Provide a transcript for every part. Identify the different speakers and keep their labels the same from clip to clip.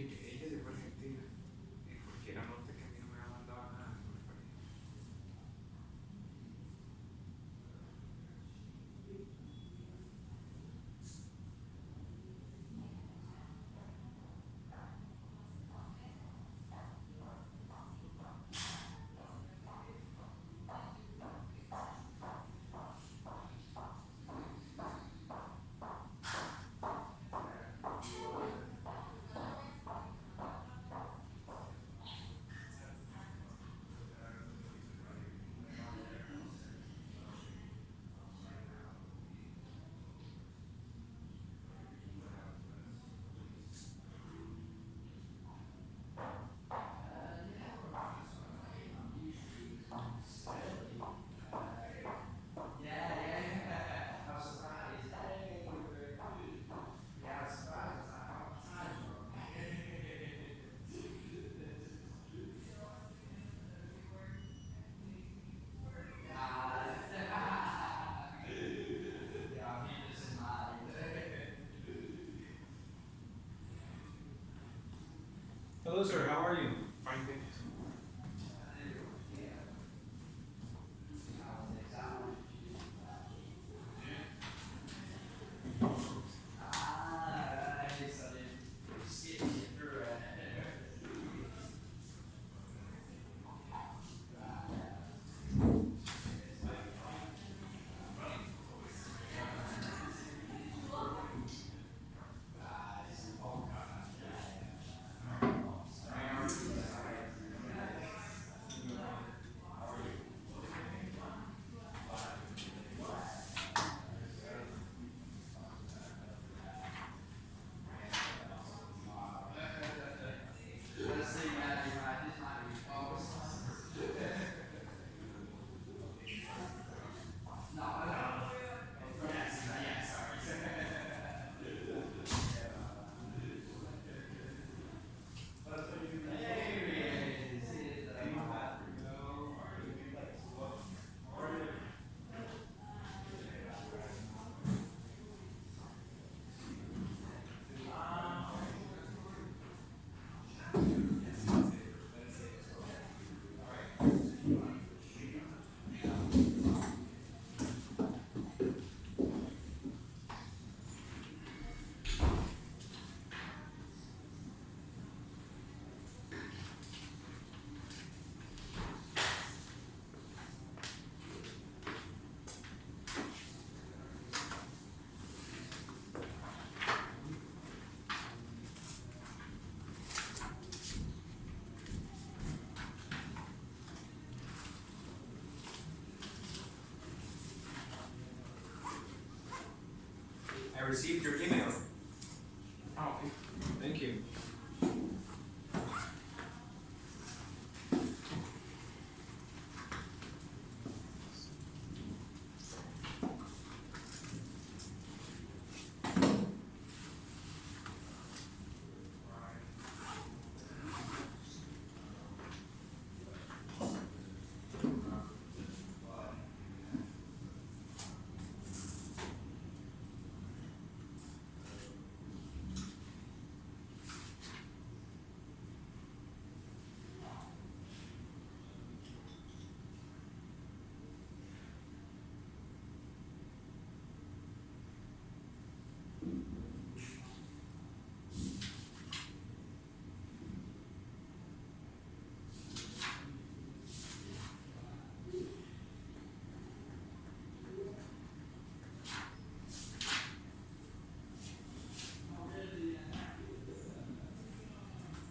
Speaker 1: que ella se fue a Argentina. Porque era nota que a mí no me había mandado nada.
Speaker 2: Hello, sir. How are you?
Speaker 1: Fine, thanks.
Speaker 2: I received your email.
Speaker 1: Ah, ok.
Speaker 2: Thank you.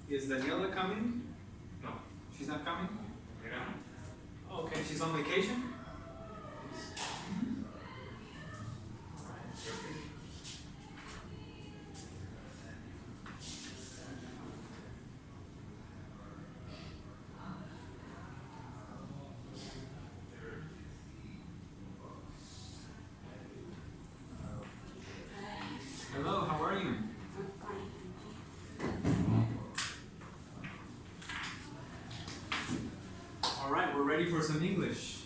Speaker 2: Is Daniela coming?
Speaker 1: No,
Speaker 2: She's not coming?
Speaker 1: mira.
Speaker 2: Oh, okay, she's on vacation? Hello, how are you? All right, we're ready for some English.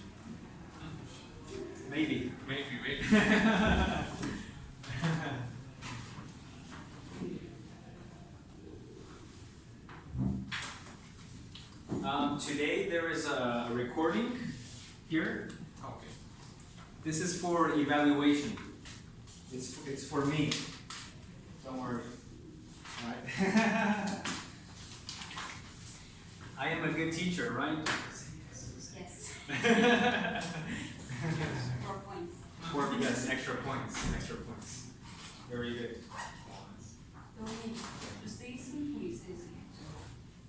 Speaker 2: Maybe.
Speaker 1: Maybe.
Speaker 2: Today there is a recording here.
Speaker 1: Okay.
Speaker 2: This is for evaluation. It's for me. Don't worry. Alright. I am a good teacher, right?
Speaker 3: Yes. 4 points.
Speaker 2: Yes, extra points. Extra points. Very good.
Speaker 3: Oye, usted hizo un juicio,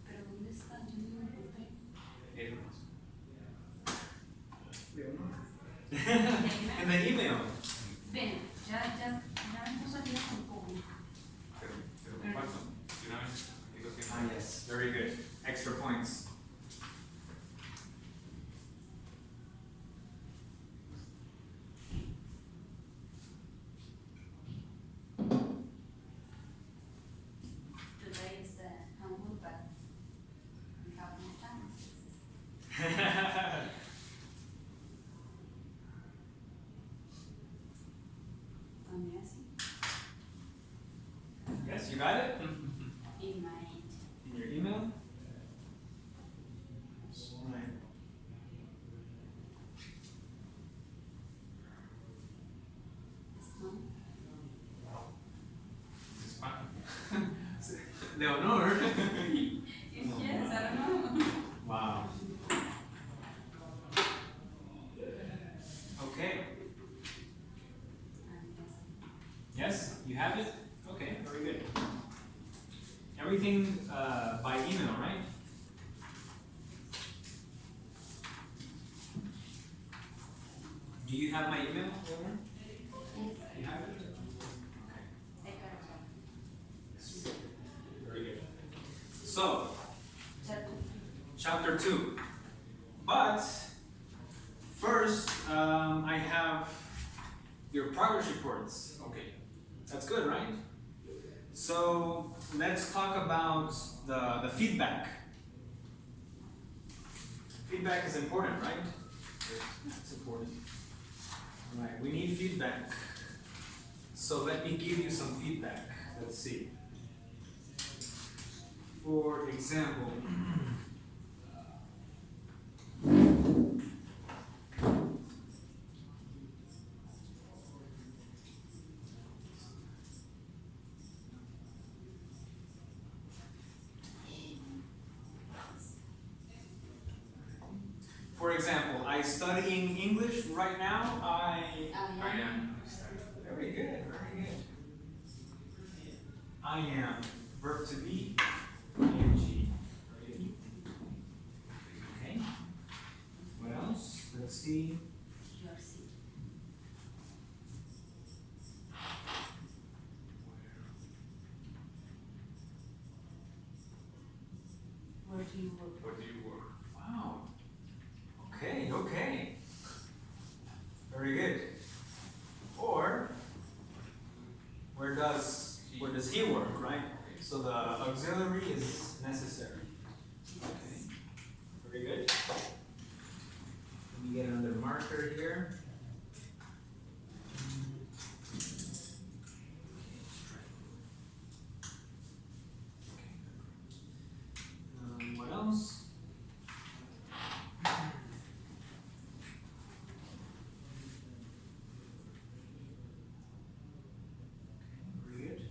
Speaker 3: pero ¿dónde está? Yo no lo encontré.
Speaker 2: In the email.
Speaker 3: Ven, ya hemos salido con poco.
Speaker 1: Pero comparto. De una vez. Digo que
Speaker 2: Ah, yes. Very good. Extra points.
Speaker 3: Today is the humble, but we have no time.
Speaker 2: Yes, you got it?
Speaker 3: In my
Speaker 2: In your email? Right.
Speaker 1: es pan.
Speaker 2: Leonor.
Speaker 3: Yes, I don't know.
Speaker 2: Wow. Okay. Yes, you have it? Okay, very good. Everything by email, right? Do you have my email, Leonor? You have it? Okay. Very good. So, chapter 2. But first, I have your progress reports. Okay, that's good, right? So let's talk about the feedback. Feedback is important, right? It's important. All right, we need feedback. So let me give you some feedback. Let's see. For example, I studying English right now.
Speaker 1: I am.
Speaker 2: Very good, very good. I am, verb to be, ing. Okay. What else? Let's see.
Speaker 3: Where do you work?
Speaker 1: Where do you work?
Speaker 2: Wow. Okay, okay. Very good. Or where does he work, right? So the auxiliary is necessary. Okay. Very good. Let me get another marker here. What else? Very good.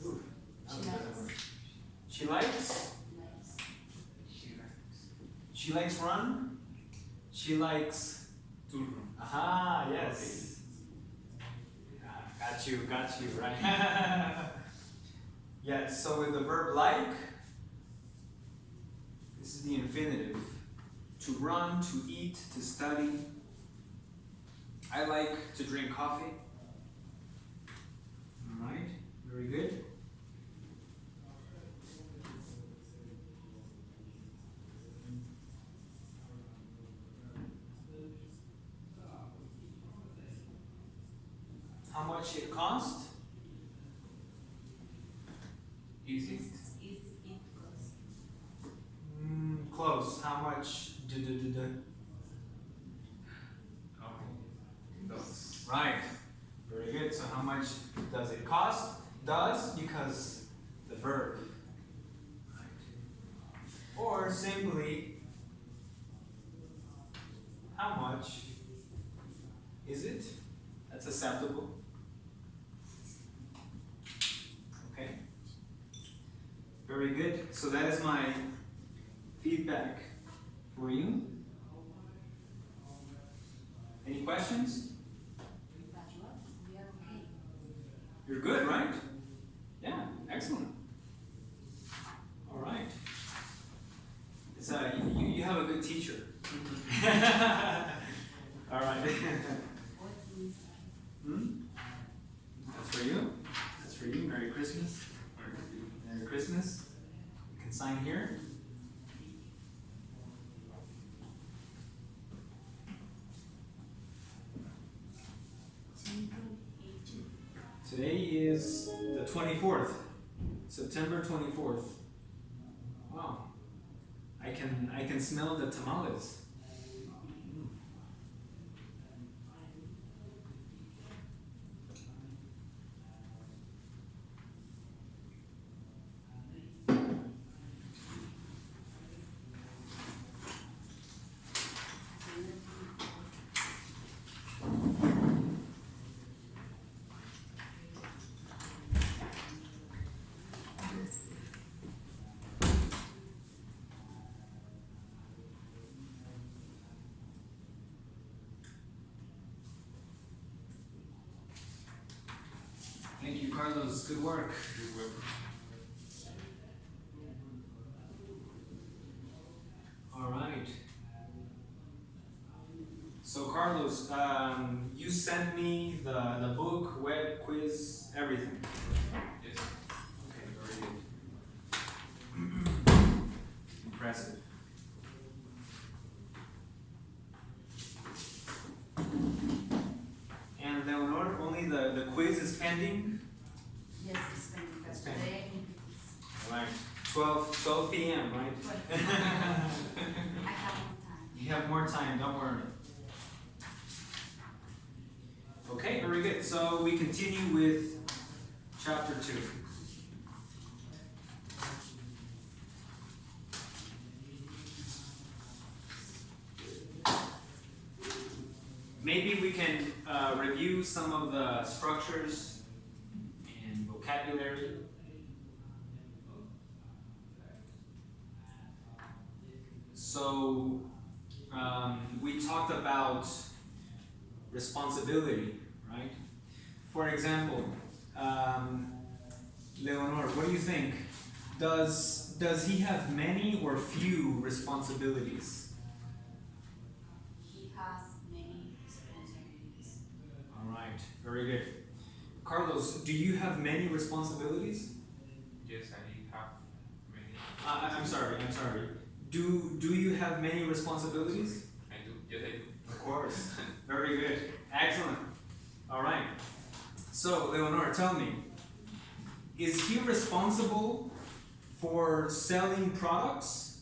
Speaker 2: Ooh, that was another one. She likes? She likes run? She likes
Speaker 1: To run.
Speaker 2: aha, yes. Got you, right? Yes, so with the verb like, this is the infinitive. To run, to eat, to study. I like to drink coffee. Alright, very good. How much it cost?
Speaker 1: Easy.
Speaker 3: It goes.
Speaker 2: Close. How much?
Speaker 1: Okay. Dos.
Speaker 2: Right. Very good. So how much much does it cost? Does because the verb. Right? Or simply, how much is it? That's acceptable. Okay. Very good. So that is my feedback for you. Any questions?
Speaker 3: We are okay.
Speaker 2: You're good, right? Yeah, excellent. All right. It's you have a good teacher. All right.
Speaker 3: What is
Speaker 2: That's for you. That's for you. Merry Christmas. Merry Christmas. You can sign here. Today is the 24th, September 24th. Wow, I can smell the tamales. Thank you, Carlos. Good work. All right. So Carlos, you sent me the book, web quiz, everything.
Speaker 1: Yes.
Speaker 2: Okay, very good. Impressive. And Leonor, only the quiz is pending.
Speaker 3: Yes, it's pending, but
Speaker 2: It's pending.
Speaker 3: today
Speaker 2: All right. 12 p.m., right?
Speaker 3: I have more time.
Speaker 2: You have more time, don't worry. Okay, very good. So we continue with chapter 2. Maybe we can review some of the structures and vocabulary. So we talked about responsibility, right? For example, Leonor, what do you think? Does he have many or few responsibilities?
Speaker 3: He has many responsibilities.
Speaker 2: All right, very good. Carlos, do you have many responsibilities?
Speaker 1: Yes, I have many.
Speaker 2: I'm sorry. Do you have many responsibilities?
Speaker 1: I do. Yes, I do.
Speaker 2: Of course. Very good. Excellent. All right. So, Leonor, tell me, is he responsible for selling products,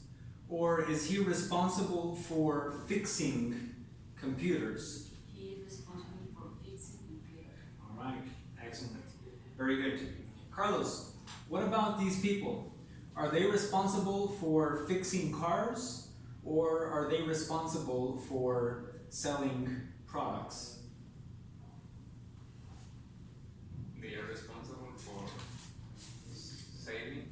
Speaker 2: or is he responsible for fixing computers?
Speaker 3: He is responsible for fixing computers.
Speaker 2: All right. Excellent. Very good. Carlos, what about these people? Are they responsible for fixing cars, or are they responsible for selling products?
Speaker 1: They are responsible for selling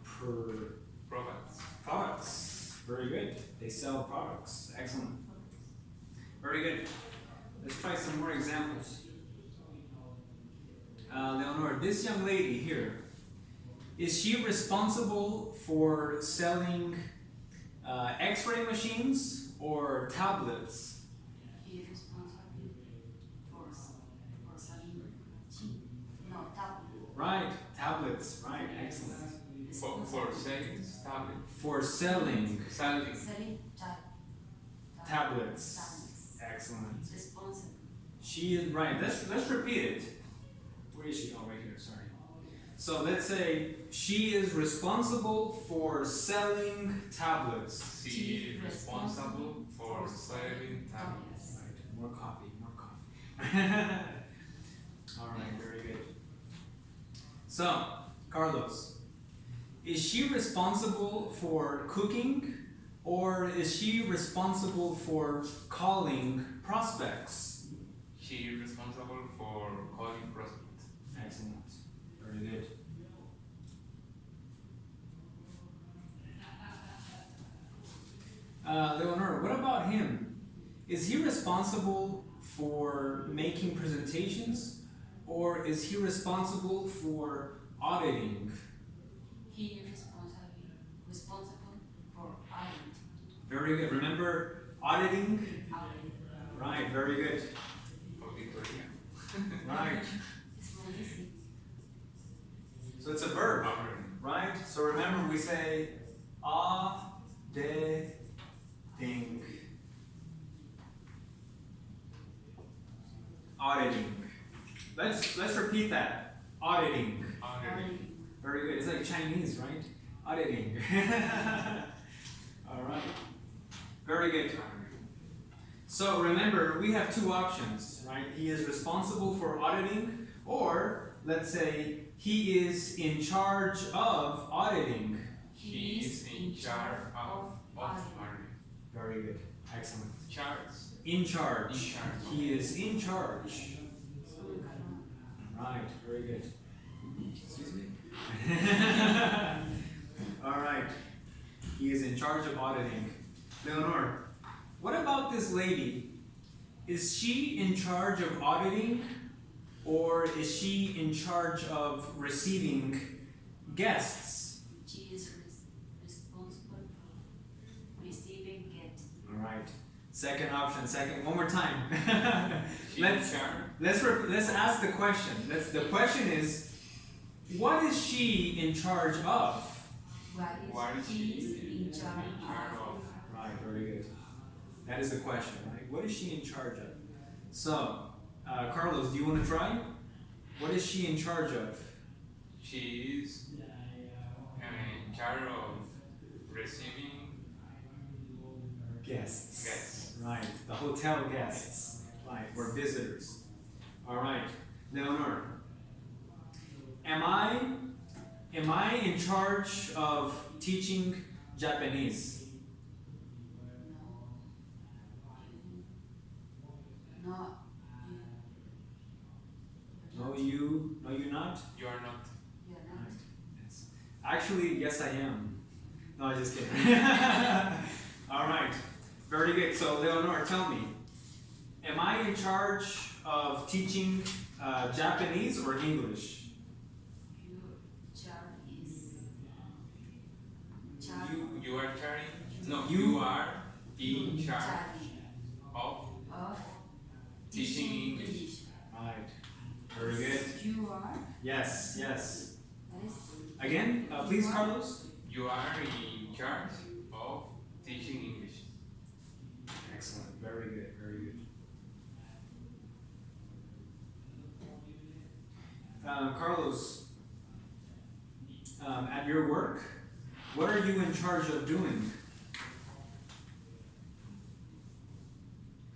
Speaker 2: Per
Speaker 1: products.
Speaker 2: products. Very good. They sell products. Excellent. Very good. Let's try some more examples. Leonor, this young lady here, is she responsible for selling X-ray machines or tablets?
Speaker 3: He is responsible for selling tablet.
Speaker 2: Right, tablets. Right, excellent.
Speaker 1: For selling tablet.
Speaker 2: For selling
Speaker 1: Selling.
Speaker 3: Selling
Speaker 2: tablets.
Speaker 3: tablets.
Speaker 2: Excellent.
Speaker 3: Responsible.
Speaker 2: She is right. Let's repeat it. Where is she? Oh, right here. Sorry. So let's say she is responsible for selling tablets.
Speaker 1: She is responsible for selling tablets.
Speaker 2: Right. More coffee. More coffee. All right, very good. So, Carlos, is she responsible for cooking or is she responsible for calling prospects?
Speaker 1: She is responsible for calling prospects.
Speaker 2: Excellent. Very good. Leonor, what about him? Is he responsible for making presentations or is he responsible for auditing?
Speaker 3: He is responsible for audit.
Speaker 2: Very good. Remember auditing?
Speaker 3: Audit.
Speaker 2: Right, very good.
Speaker 1: Auditoría.
Speaker 2: Right.
Speaker 3: It's very easy.
Speaker 2: So it's a verb,
Speaker 1: Auditing.
Speaker 2: right? So remember we say auditing. Auditing. Let's repeat that. Auditing.
Speaker 1: Auditing.
Speaker 2: Very good. It's like Chinese, right? Auditing. All right. Very good. So remember, we have two options, right? He is responsible for auditing, or let's say he is in charge of auditing.
Speaker 1: He is in charge of auditing.
Speaker 2: Very good. Excellent.
Speaker 1: Charts.
Speaker 2: In charge.
Speaker 1: In charge.
Speaker 2: He is in charge. Right. Very good. Excuse me. All right. He is in charge of auditing. Leonor, what about this lady? Is she in charge of auditing or is she in charge of receiving guests?
Speaker 3: She is responsible for receiving it.
Speaker 2: All right. Second option. One more time.
Speaker 1: She
Speaker 2: Let's
Speaker 1: in charge.
Speaker 2: let's ask the question. The question is, what is she in charge of?
Speaker 1: What is
Speaker 3: He is
Speaker 1: she
Speaker 3: in charge of?
Speaker 2: Right, very good. That is the question, right? What is she in charge of? So, Carlos, do you want to try? What is she in charge of?
Speaker 1: She is in charge of receiving
Speaker 2: Guests.
Speaker 1: guests.
Speaker 2: Right, the hotel guests. Right, or visitors. All right, Leonor. Am I in charge of teaching Japanese?
Speaker 3: No.
Speaker 2: No, you not?
Speaker 1: You are not.
Speaker 3: You are not.
Speaker 2: Yes. Actually, yes, I am. No, I'm just kidding. All right, very good. So, Leonor, tell me, am I in charge of teaching Japanese or English?
Speaker 3: Your charge is charge
Speaker 1: You are charging. No,
Speaker 2: You-
Speaker 1: you are in charge of
Speaker 3: of
Speaker 1: teaching English.
Speaker 2: Right. Very good.
Speaker 3: You are.
Speaker 2: Yes.
Speaker 3: That is.
Speaker 2: Again, please, Carlos.
Speaker 1: You are in charge of teaching English.
Speaker 2: Excellent. Very good. Very good. Carlos, at your work, what are you in charge of doing?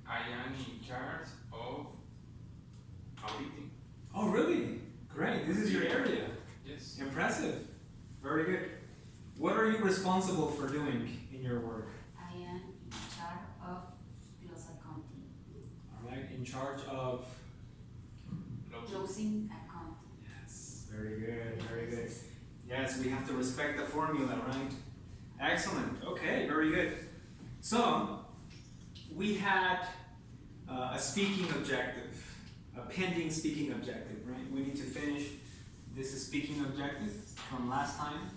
Speaker 1: I am in charge of auditing.
Speaker 2: Oh, really? Great. This is your area.
Speaker 1: Yes.
Speaker 2: Impressive. Very good. What are you responsible for doing in your work?
Speaker 3: I am in charge of close accounting.
Speaker 2: All right. In charge of.
Speaker 3: Closing account.
Speaker 2: Yes. Very good. Very good. Yes, we have to respect the formula, right? Excellent. Okay. Very good. So we had a speaking objective, a pending speaking objective, right? We need to finish this is speaking objective from last time.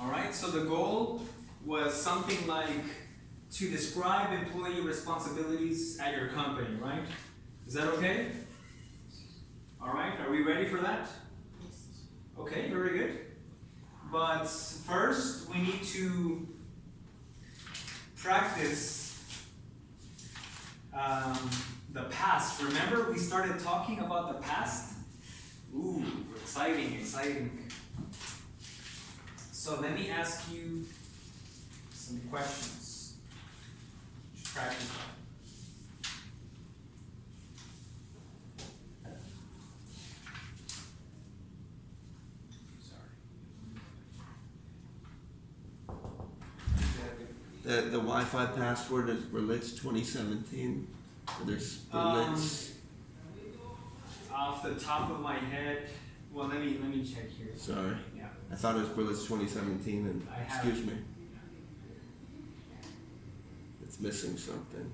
Speaker 2: All right, so the goal was something like to describe employee responsibilities at your company, right? Is that okay? All right, are we ready for that?
Speaker 3: Yes.
Speaker 2: Okay, very good. But first, we need to practice the past. Remember, we started talking about the past? Ooh, exciting, exciting. So let me ask you some questions. Just practice that.
Speaker 4: The Wi-Fi password is Berlitz 2017. There's Berlitz.
Speaker 2: Off the top of my head, well, let me check here.
Speaker 4: Sorry,
Speaker 2: Yeah.
Speaker 4: I thought it was Berlitz 2017, and
Speaker 2: I have-
Speaker 4: excuse me, it's missing something.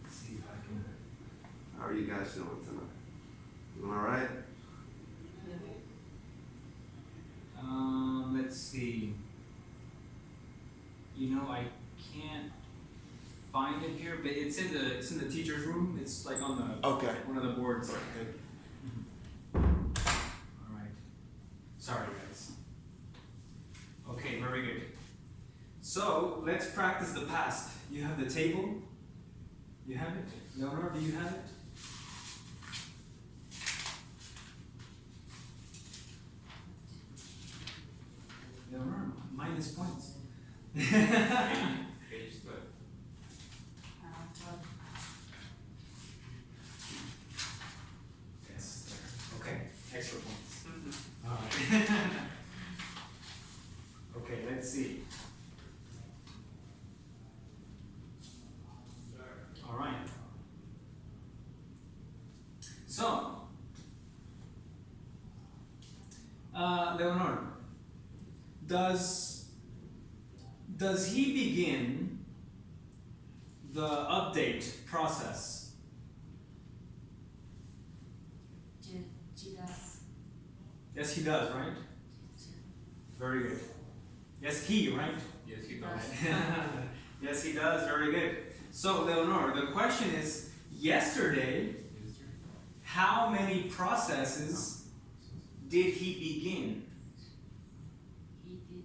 Speaker 2: Let's see if I can.
Speaker 4: How are you guys doing tonight? Doing all right?
Speaker 2: Let's see. You know, I can't find it here, but it's in the teacher's room. It's like on the
Speaker 4: Okay.
Speaker 2: one of the boards.
Speaker 4: Okay.
Speaker 2: All right. Sorry, guys. Okay, very good. So let's practice the past. You have the table. You have it. Leonor, do you have it? Leonor, minus points.
Speaker 1: Page 12.
Speaker 2: Yes. Okay. Extra points. All right. Okay. Let's see. All right. So, Leonor, does he begin the update process?
Speaker 3: She does.
Speaker 2: Yes, he does, right? Very good. Yes, he, right?
Speaker 1: Yes, he
Speaker 3: does.
Speaker 2: Yes, he does. Very good. So, Leonor, the question is, yesterday, how many processes did he begin?
Speaker 3: He did.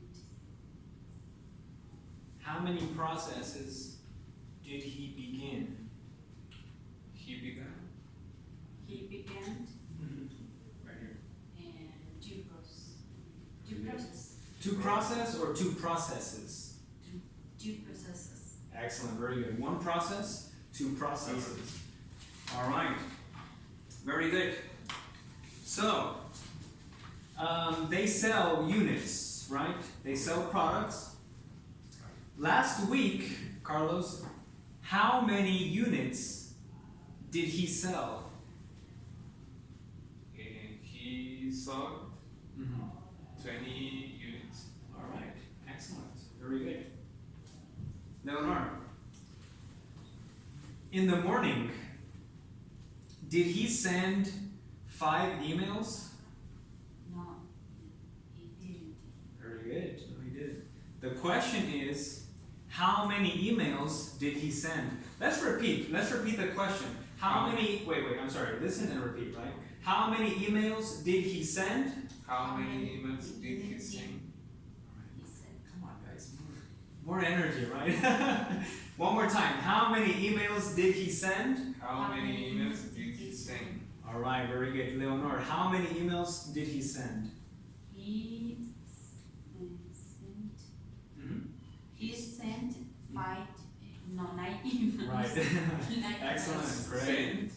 Speaker 2: How many processes did he begin?
Speaker 1: He began.
Speaker 3: He began
Speaker 1: Right here.
Speaker 3: and two process.
Speaker 2: Two process or two processes?
Speaker 3: Two processes.
Speaker 2: Excellent, very good. One process, two processes. All right, very good. So, they sell units, right? They sell products. Last week, Carlos, how many units did he sell?
Speaker 1: And he sold 20 units.
Speaker 2: All right, excellent, very good. Leonard, in the morning, did he send 5 emails?
Speaker 3: No, he didn't.
Speaker 2: Very good, no, he did. The question is, how many emails did he send? Let's repeat the question. How many, wait, I'm sorry, listen and repeat, right? How many emails did he send?
Speaker 1: How many emails did he send?
Speaker 3: He said,
Speaker 2: Come on, guys, more energy, right? One more time. How many emails did he send?
Speaker 1: How many emails did he send?
Speaker 2: All right, very good. Leonor, how many emails did he send?
Speaker 3: he sent.
Speaker 2: Mm-hmm.
Speaker 3: He sent 9 emails.
Speaker 2: Right.
Speaker 3: 9
Speaker 2: Excellent.
Speaker 3: emails.
Speaker 2: Great.
Speaker 3: Sent.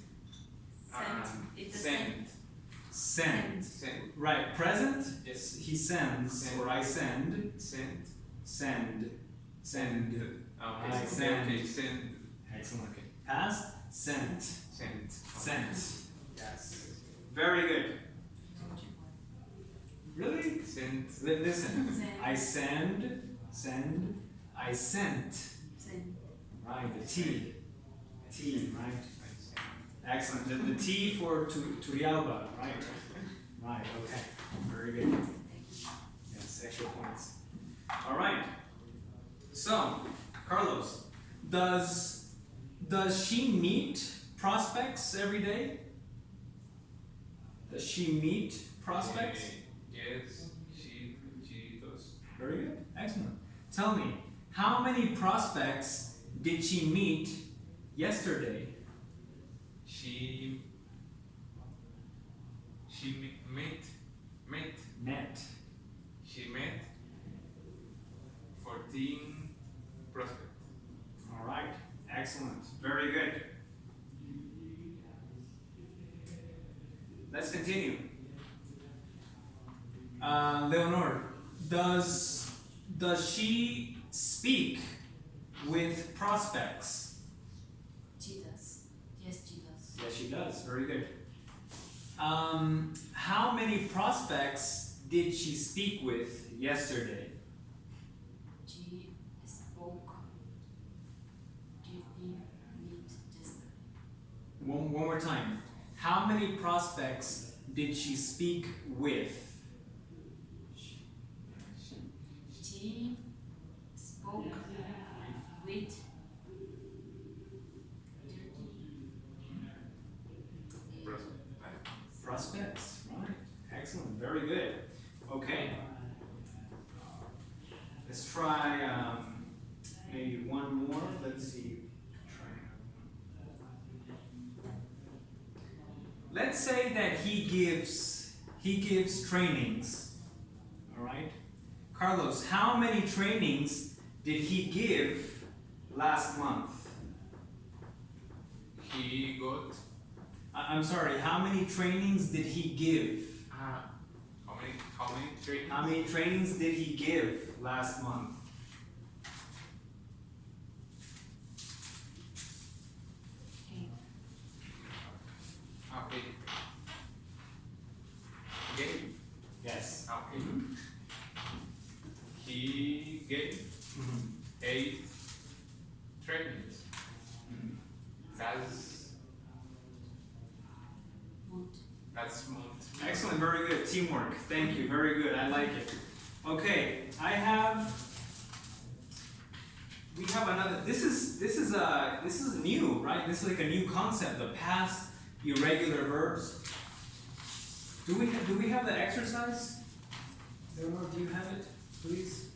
Speaker 3: It's a
Speaker 1: Send.
Speaker 2: Send.
Speaker 1: Send.
Speaker 2: Right. Present.
Speaker 1: Yes.
Speaker 2: He sends,
Speaker 1: Send.
Speaker 2: or I send.
Speaker 1: Send.
Speaker 2: Send. Send.
Speaker 1: Okay.
Speaker 2: I send.
Speaker 1: Okay. Send.
Speaker 2: Excellent. Okay. Past. Sent.
Speaker 1: Send.
Speaker 2: Sent. Yes. Very good. Really?
Speaker 1: Send.
Speaker 2: Listen.
Speaker 3: Send.
Speaker 2: I send, I sent.
Speaker 3: Sent.
Speaker 2: Right, the T. T, right? Excellent. The T for Turrialba, right? Right, okay. Very good. Yes, extra points. All right. So, Carlos, does she meet prospects every day? Does she meet prospects?
Speaker 1: Yes. She does.
Speaker 2: Very good. Excellent. tell me, how many prospects did she meet yesterday?
Speaker 1: She
Speaker 2: Net.
Speaker 1: she met 14 prospects.
Speaker 2: All right, excellent, very good. Let's continue. Leonor, does she speak with prospects?
Speaker 3: She does. Yes, she does.
Speaker 2: Yes, she does. Very good. How many prospects did she speak with yesterday?
Speaker 3: She spoke. Did we meet yesterday?
Speaker 2: One more time. How many prospects did she speak with?
Speaker 3: She spoke with
Speaker 2: Prospects, right. Excellent, very good. Okay. Let's try maybe one more. Let's see. Let's say that he gives trainings. All right. Carlos, how many trainings did he give last month?
Speaker 1: He got
Speaker 2: I'm sorry, how many trainings did he give?
Speaker 1: how many trainings?
Speaker 2: How many trainings did he give last month?
Speaker 1: Okay. Gave.
Speaker 2: Yes.
Speaker 1: Okay. He gave 8 trainings. That's month.
Speaker 2: Excellent, very good. Teamwork. Thank you, very good. I like it. Okay, we have another. This is new, right? This is like a new concept. The past irregular verbs. Do we have the exercise? Leonor, do you have it, please?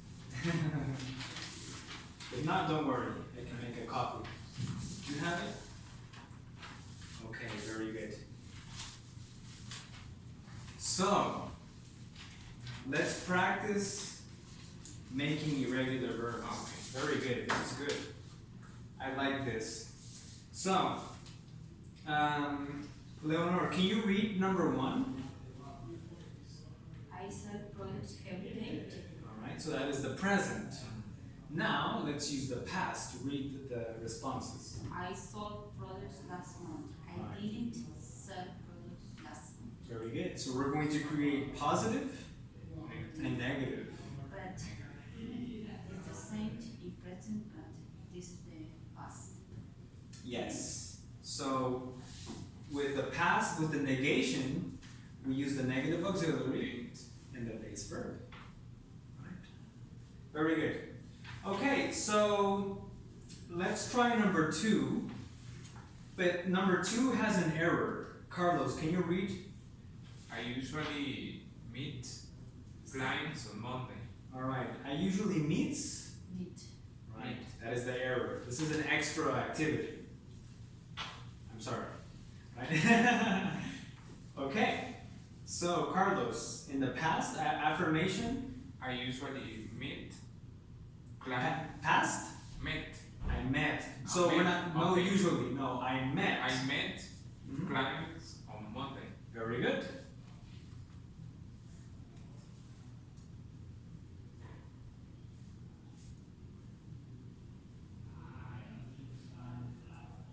Speaker 2: If not, don't worry. I can make a copy. Do you have it? Okay, very good. So, let's practice making irregular verbs.
Speaker 1: Okay.
Speaker 2: Very good, this is good. I like this. So, Leonor, can you read number 1?
Speaker 3: I sell products every day.
Speaker 2: Alright, so that is the present. Now, let's use the past to read the responses.
Speaker 3: I sold products last month. I
Speaker 2: Right.
Speaker 3: didn't sell products last month.
Speaker 2: Very good. So we're going to create positive and negative.
Speaker 3: But it's the same in present, but this is the past.
Speaker 2: Yes. So with the past, with the negation, we use the negative auxiliary and the base verb. Right. Very good. Okay, so let's try number 2. But number 2 has an error. Carlos, can you read?
Speaker 1: I usually meet clients on Monday.
Speaker 2: Alright, I usually meet.
Speaker 3: Meet.
Speaker 2: Right, that is the error. This is an extra activity. I'm sorry. Right? Okay, so Carlos, in the past, affirmation,
Speaker 1: I usually meet clients.
Speaker 2: past,
Speaker 1: Met.
Speaker 2: I met. So
Speaker 1: Met,
Speaker 2: we're not, no
Speaker 1: okay.
Speaker 2: usually, no, I met.
Speaker 1: I met
Speaker 2: Mhm.
Speaker 1: clients on Monday.
Speaker 2: Very good.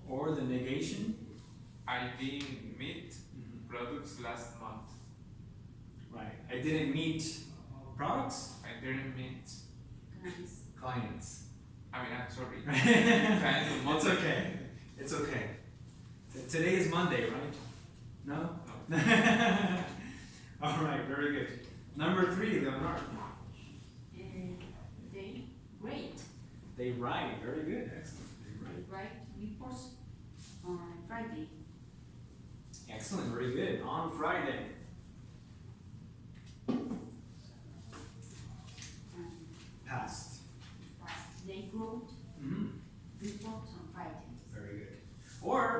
Speaker 2: Or the negation.
Speaker 1: I didn't meet products last month.
Speaker 2: Right, I didn't meet products,
Speaker 1: I didn't meet.
Speaker 3: Nice.
Speaker 2: clients.
Speaker 1: I mean, I'm sorry. Clients on
Speaker 2: It's
Speaker 1: Monday.
Speaker 2: okay. It's okay. Today is Monday, right? No?
Speaker 1: No.
Speaker 2: All right, very good. Number 3, Leonardo.
Speaker 3: They great.
Speaker 2: They write. Very good. Excellent. They write.
Speaker 3: Write reports on Friday.
Speaker 2: Excellent. Very good. On Friday.
Speaker 3: And
Speaker 2: Past.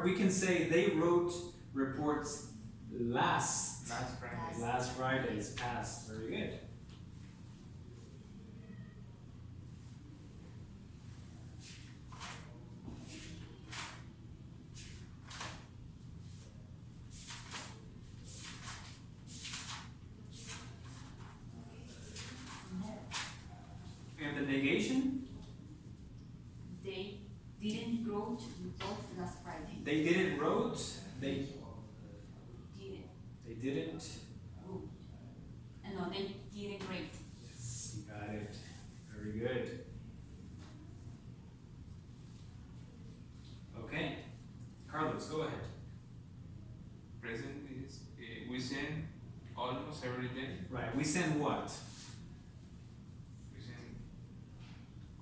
Speaker 2: we can say they wrote reports last
Speaker 1: Friday.
Speaker 2: last Friday's past. Very good. And the negation?
Speaker 3: They didn't wrote report last Friday.
Speaker 2: They didn't wrote. They
Speaker 3: Didn't
Speaker 2: didn't.
Speaker 3: wrote. No, they didn't rate.
Speaker 2: Yes, you got it. Very good. Okay, Carlos, go ahead.
Speaker 1: Present is we send almost every day.
Speaker 2: Right. We send what?
Speaker 1: We send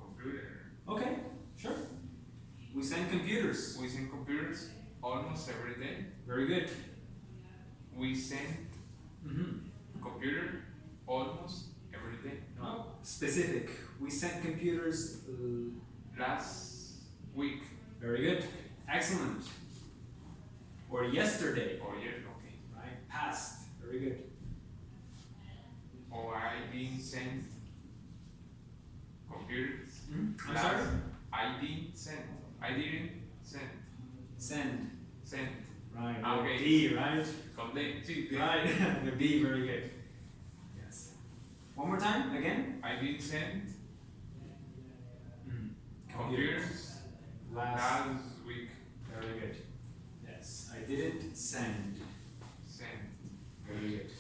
Speaker 1: computer.
Speaker 2: Okay, sure. We send computers.
Speaker 1: We send computers almost every day.
Speaker 2: Very good.
Speaker 1: We send
Speaker 2: Mm-hmm.
Speaker 1: computer almost every day.
Speaker 2: No, specific. We sent computers.
Speaker 1: Last week
Speaker 2: Very good. Excellent. Or yesterday.
Speaker 1: or year, okay.
Speaker 2: Right. Past. Very good.
Speaker 1: Or I didn't send computers.
Speaker 2: I'm sorry.
Speaker 1: I didn't send. I didn't send.
Speaker 2: Send.
Speaker 1: Send.
Speaker 2: Right.
Speaker 1: Okay.
Speaker 2: D. Right.
Speaker 1: Complain. Sí, sí.
Speaker 2: Right. The B. Very good. Yes. One more time. Again.
Speaker 1: I didn't send
Speaker 2: Mm-hmm.
Speaker 1: computers
Speaker 2: Last.
Speaker 1: last week.
Speaker 2: Very good. Yes. I didn't send.
Speaker 1: Send.
Speaker 2: Very good.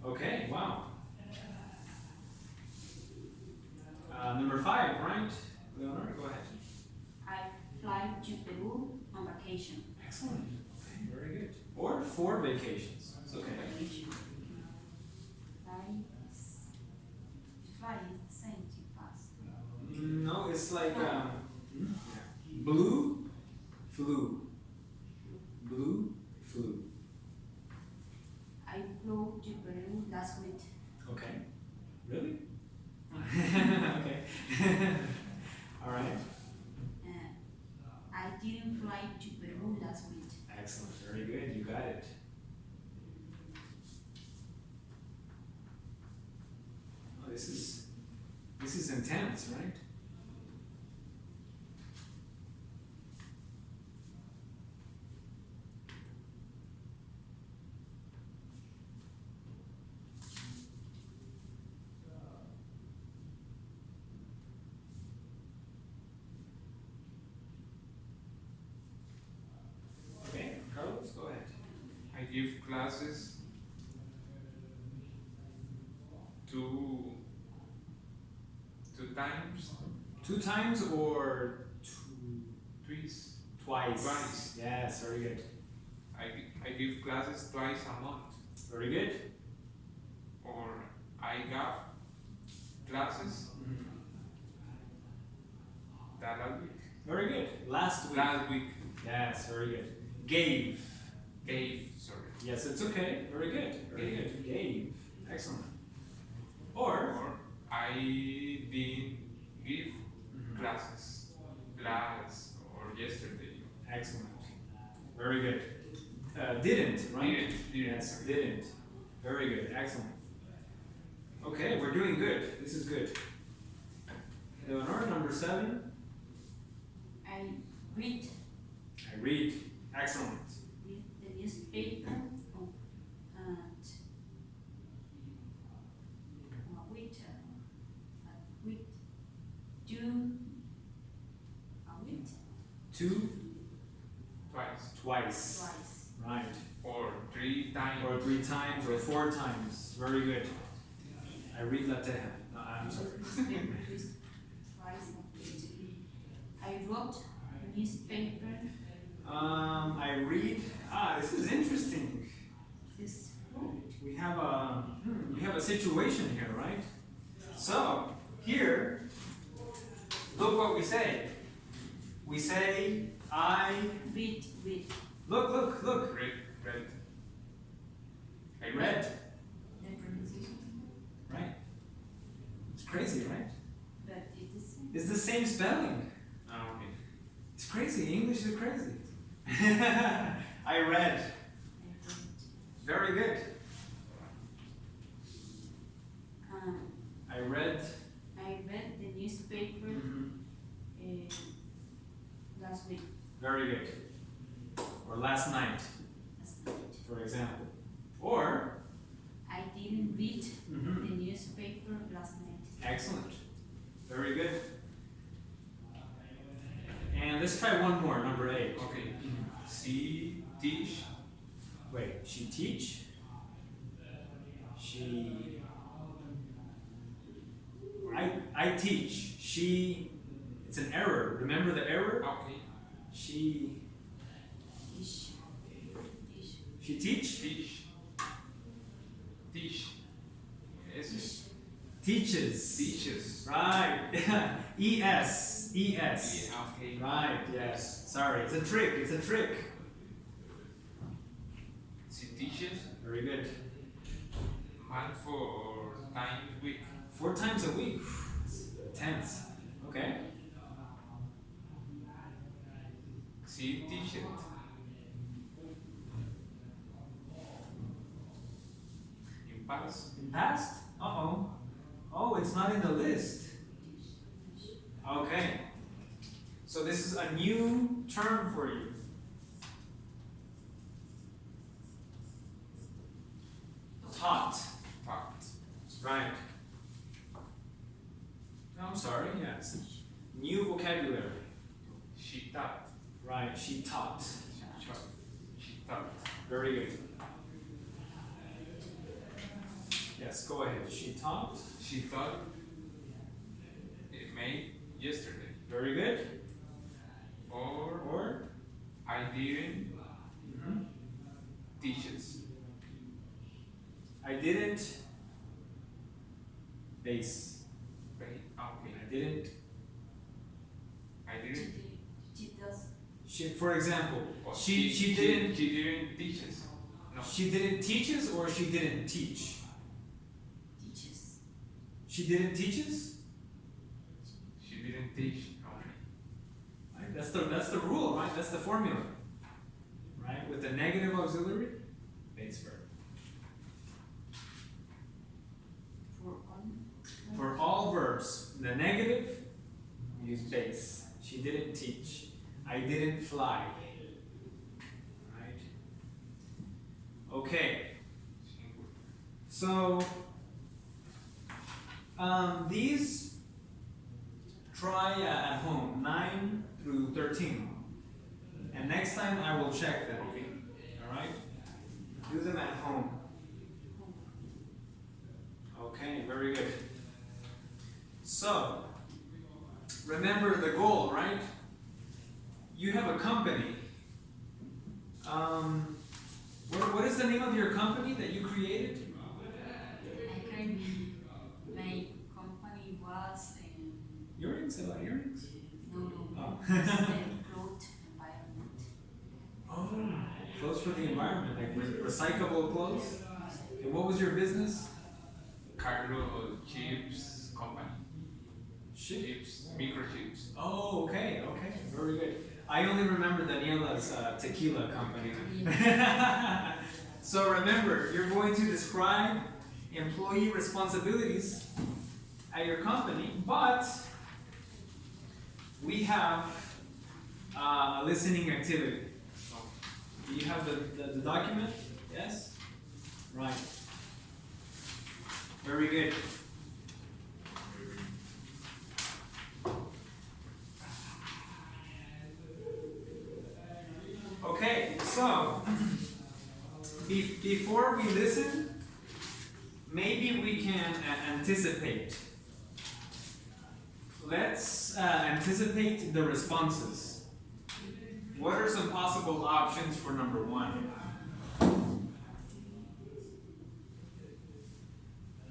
Speaker 2: Okay. Wow. Number 5. Right. Leonardo, go ahead.
Speaker 3: I fly to Peru on vacation.
Speaker 2: Excellent. Okay. Very good. Or 4 vacations. It's okay.
Speaker 3: Fly is the same to pass.
Speaker 2: No, it's like blue, flew. Blue, flew.
Speaker 3: I flew to Peru last week.
Speaker 2: Okay. Really? Okay. All right.
Speaker 3: I didn't fly to Peru last week.
Speaker 2: Excellent. Very good. You got it. Oh, this is intense, right? Okay, Carlos, go ahead.
Speaker 1: I give classes two times.
Speaker 2: 2 times or
Speaker 1: Twice.
Speaker 2: twice?
Speaker 1: Twice.
Speaker 2: Yes, very good.
Speaker 1: I give classes twice a month.
Speaker 2: Very good.
Speaker 1: Or I gave classes that last week.
Speaker 2: Very good. Last week.
Speaker 1: Last week.
Speaker 2: Yes, very good. Gave.
Speaker 1: Gave, sorry.
Speaker 2: Yes, it's okay. Very good. Very good. Gave. Excellent. Or
Speaker 1: Or I didn't give classes last or yesterday.
Speaker 2: excellent. Very good. Didn't, right?
Speaker 1: Didn't.
Speaker 2: Yes, didn't. Very good. Excellent. Okay, we're doing good. This is good. Leonardo, number 7.
Speaker 3: I read
Speaker 2: I read. Excellent.
Speaker 3: the newspaper and
Speaker 2: Two
Speaker 1: Twice.
Speaker 2: twice. Right.
Speaker 1: Or 3 times.
Speaker 2: Or 3 times or 4 times. Very good. I read La Teja. No, I'm sorry.
Speaker 3: I wrote newspaper.
Speaker 2: I read. This is interesting.
Speaker 3: This
Speaker 2: We have a situation here, right? So here, look what we say. We say I
Speaker 3: read.
Speaker 2: look.
Speaker 1: Read. I
Speaker 2: Read.
Speaker 3: The pronunciation,
Speaker 2: Right. It's crazy, right?
Speaker 3: but it is
Speaker 2: It's the same spelling.
Speaker 1: Okay.
Speaker 2: It's crazy. English is crazy. I read. Very good. I read.
Speaker 3: I read the newspaper last week.
Speaker 2: Very good. Or last night,
Speaker 3: Last night.
Speaker 2: for example. Or.
Speaker 3: I didn't read the newspaper last night.
Speaker 2: Excellent. Very good. And let's try one more, number 8.
Speaker 1: Okay. She teach.
Speaker 2: Wait, she teach? She. I teach. She. It's an error. Remember the error?
Speaker 1: Okay.
Speaker 2: She.
Speaker 3: Dish. Dish.
Speaker 2: She teach?
Speaker 1: Teach. Teach. Yes.
Speaker 2: Teaches.
Speaker 1: Teaches.
Speaker 2: Right. ES. ES.
Speaker 1: Yeah, okay.
Speaker 2: Right, yes. Sorry, it's a trick. It's a trick.
Speaker 1: She teaches
Speaker 2: Very good.
Speaker 1: month or time week.
Speaker 2: 4 times a week. It's tense. Okay.
Speaker 1: She teaches. In past.
Speaker 2: In past? Uh-oh. Oh, it's not in the list. Okay. So this is a new term for you. Taught.
Speaker 1: Taught.
Speaker 2: Right. No, I'm sorry, yes. New vocabulary.
Speaker 1: She taught.
Speaker 2: Right, she taught.
Speaker 1: She taught.
Speaker 2: Very good. Yes, go ahead. She taught.
Speaker 1: She taught. It made yesterday.
Speaker 2: Very good.
Speaker 1: Or I didn't teaches.
Speaker 2: I didn't base.
Speaker 1: Okay.
Speaker 2: I didn't.
Speaker 1: I didn't.
Speaker 3: She does.
Speaker 2: She, for example,
Speaker 1: Or
Speaker 2: she didn't.
Speaker 1: She didn't teaches. No.
Speaker 2: She didn't teaches or she didn't teach.
Speaker 3: Teaches.
Speaker 2: She didn't teaches.
Speaker 1: She didn't teach. Okay.
Speaker 2: Right? That's the rule, right? That's the formula, right? With the negative auxiliary, base verb. For all verbs, the negative, use base. She didn't teach. I didn't fly. Right? Okay. So these try at home 9 through 13, and next time I will check them. Okay. All right. Do them at home. Okay. Very good. So, remember the goal, right? You have a company. What is the name of your company that you created?
Speaker 3: I created my company was
Speaker 2: Earrings? About earrings?
Speaker 3: no.
Speaker 2: Oh.
Speaker 3: It's the cloth environment.
Speaker 2: Oh, clothes for the environment, like recyclable clothes. And what was your business?
Speaker 1: Carlo Chips Company. Chips. Microchips.
Speaker 2: Oh, okay, very good. I only remember Daniela's tequila company. So remember, you're going to describe employee responsibilities at your company, but we have a listening activity. Do you have the document? Yes? Right. Very good. Okay, so before we listen, maybe we can anticipate. Let's anticipate the responses. What are some possible options for number 1?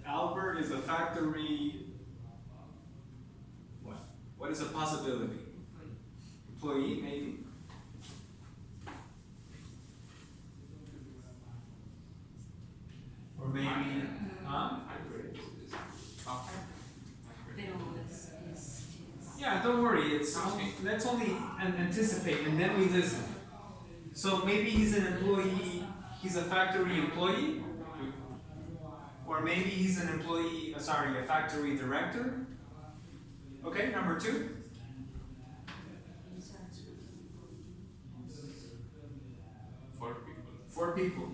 Speaker 2: Albert is a factory. What? What is a possibility? Employee, maybe. Or maybe, huh?
Speaker 3: Pero es
Speaker 2: Yeah, don't worry. It's
Speaker 1: Okay.
Speaker 2: let's only anticipate and then we listen. So maybe he's an employee, he's a factory employee, or maybe he's an employee, a factory director. Okay, number 2.
Speaker 1: Four people.
Speaker 2: 4 people.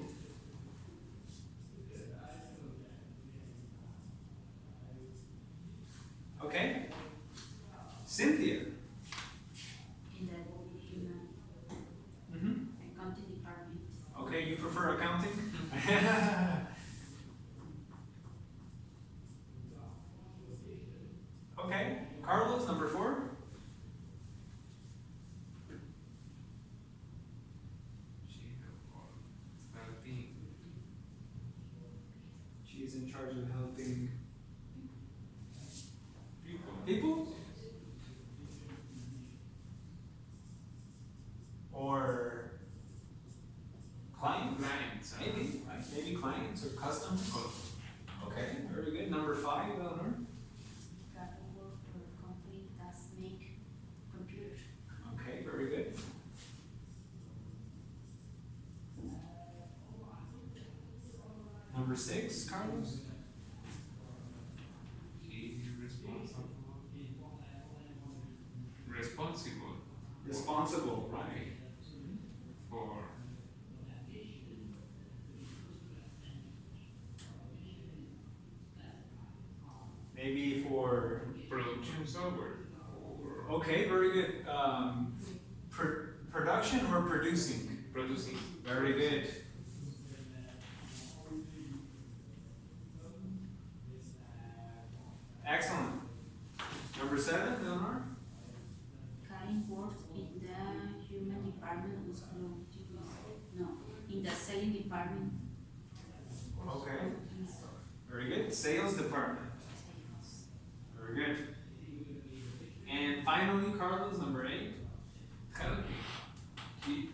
Speaker 2: Okay. Cynthia.
Speaker 3: In the
Speaker 2: Mm-hmm.
Speaker 3: accounting department.
Speaker 2: Okay, you prefer accounting? Okay, Carlos, number 4.
Speaker 1: Helping.
Speaker 2: She's in charge of helping
Speaker 1: People.
Speaker 2: people? Or clients?
Speaker 1: Clients.
Speaker 2: Maybe, right? Maybe clients or customers. Okay, very good. Number 5, Eleanor.
Speaker 3: Gotta work for a company that make computers.
Speaker 2: Okay, very good. Number 6, Carlos.
Speaker 1: He's responsible. Responsible.
Speaker 2: Responsible, right?
Speaker 1: For
Speaker 2: Maybe for.
Speaker 1: production software. Or
Speaker 2: Okay, very good. Production or producing?
Speaker 1: producing.
Speaker 2: Very good. Excellent. Number 7, Eleanor.
Speaker 3: Karen works in the human department with no, in the selling department.
Speaker 2: Okay. Very good. Sales department. Very good. And finally, Carlos, number 8.
Speaker 1: Helping.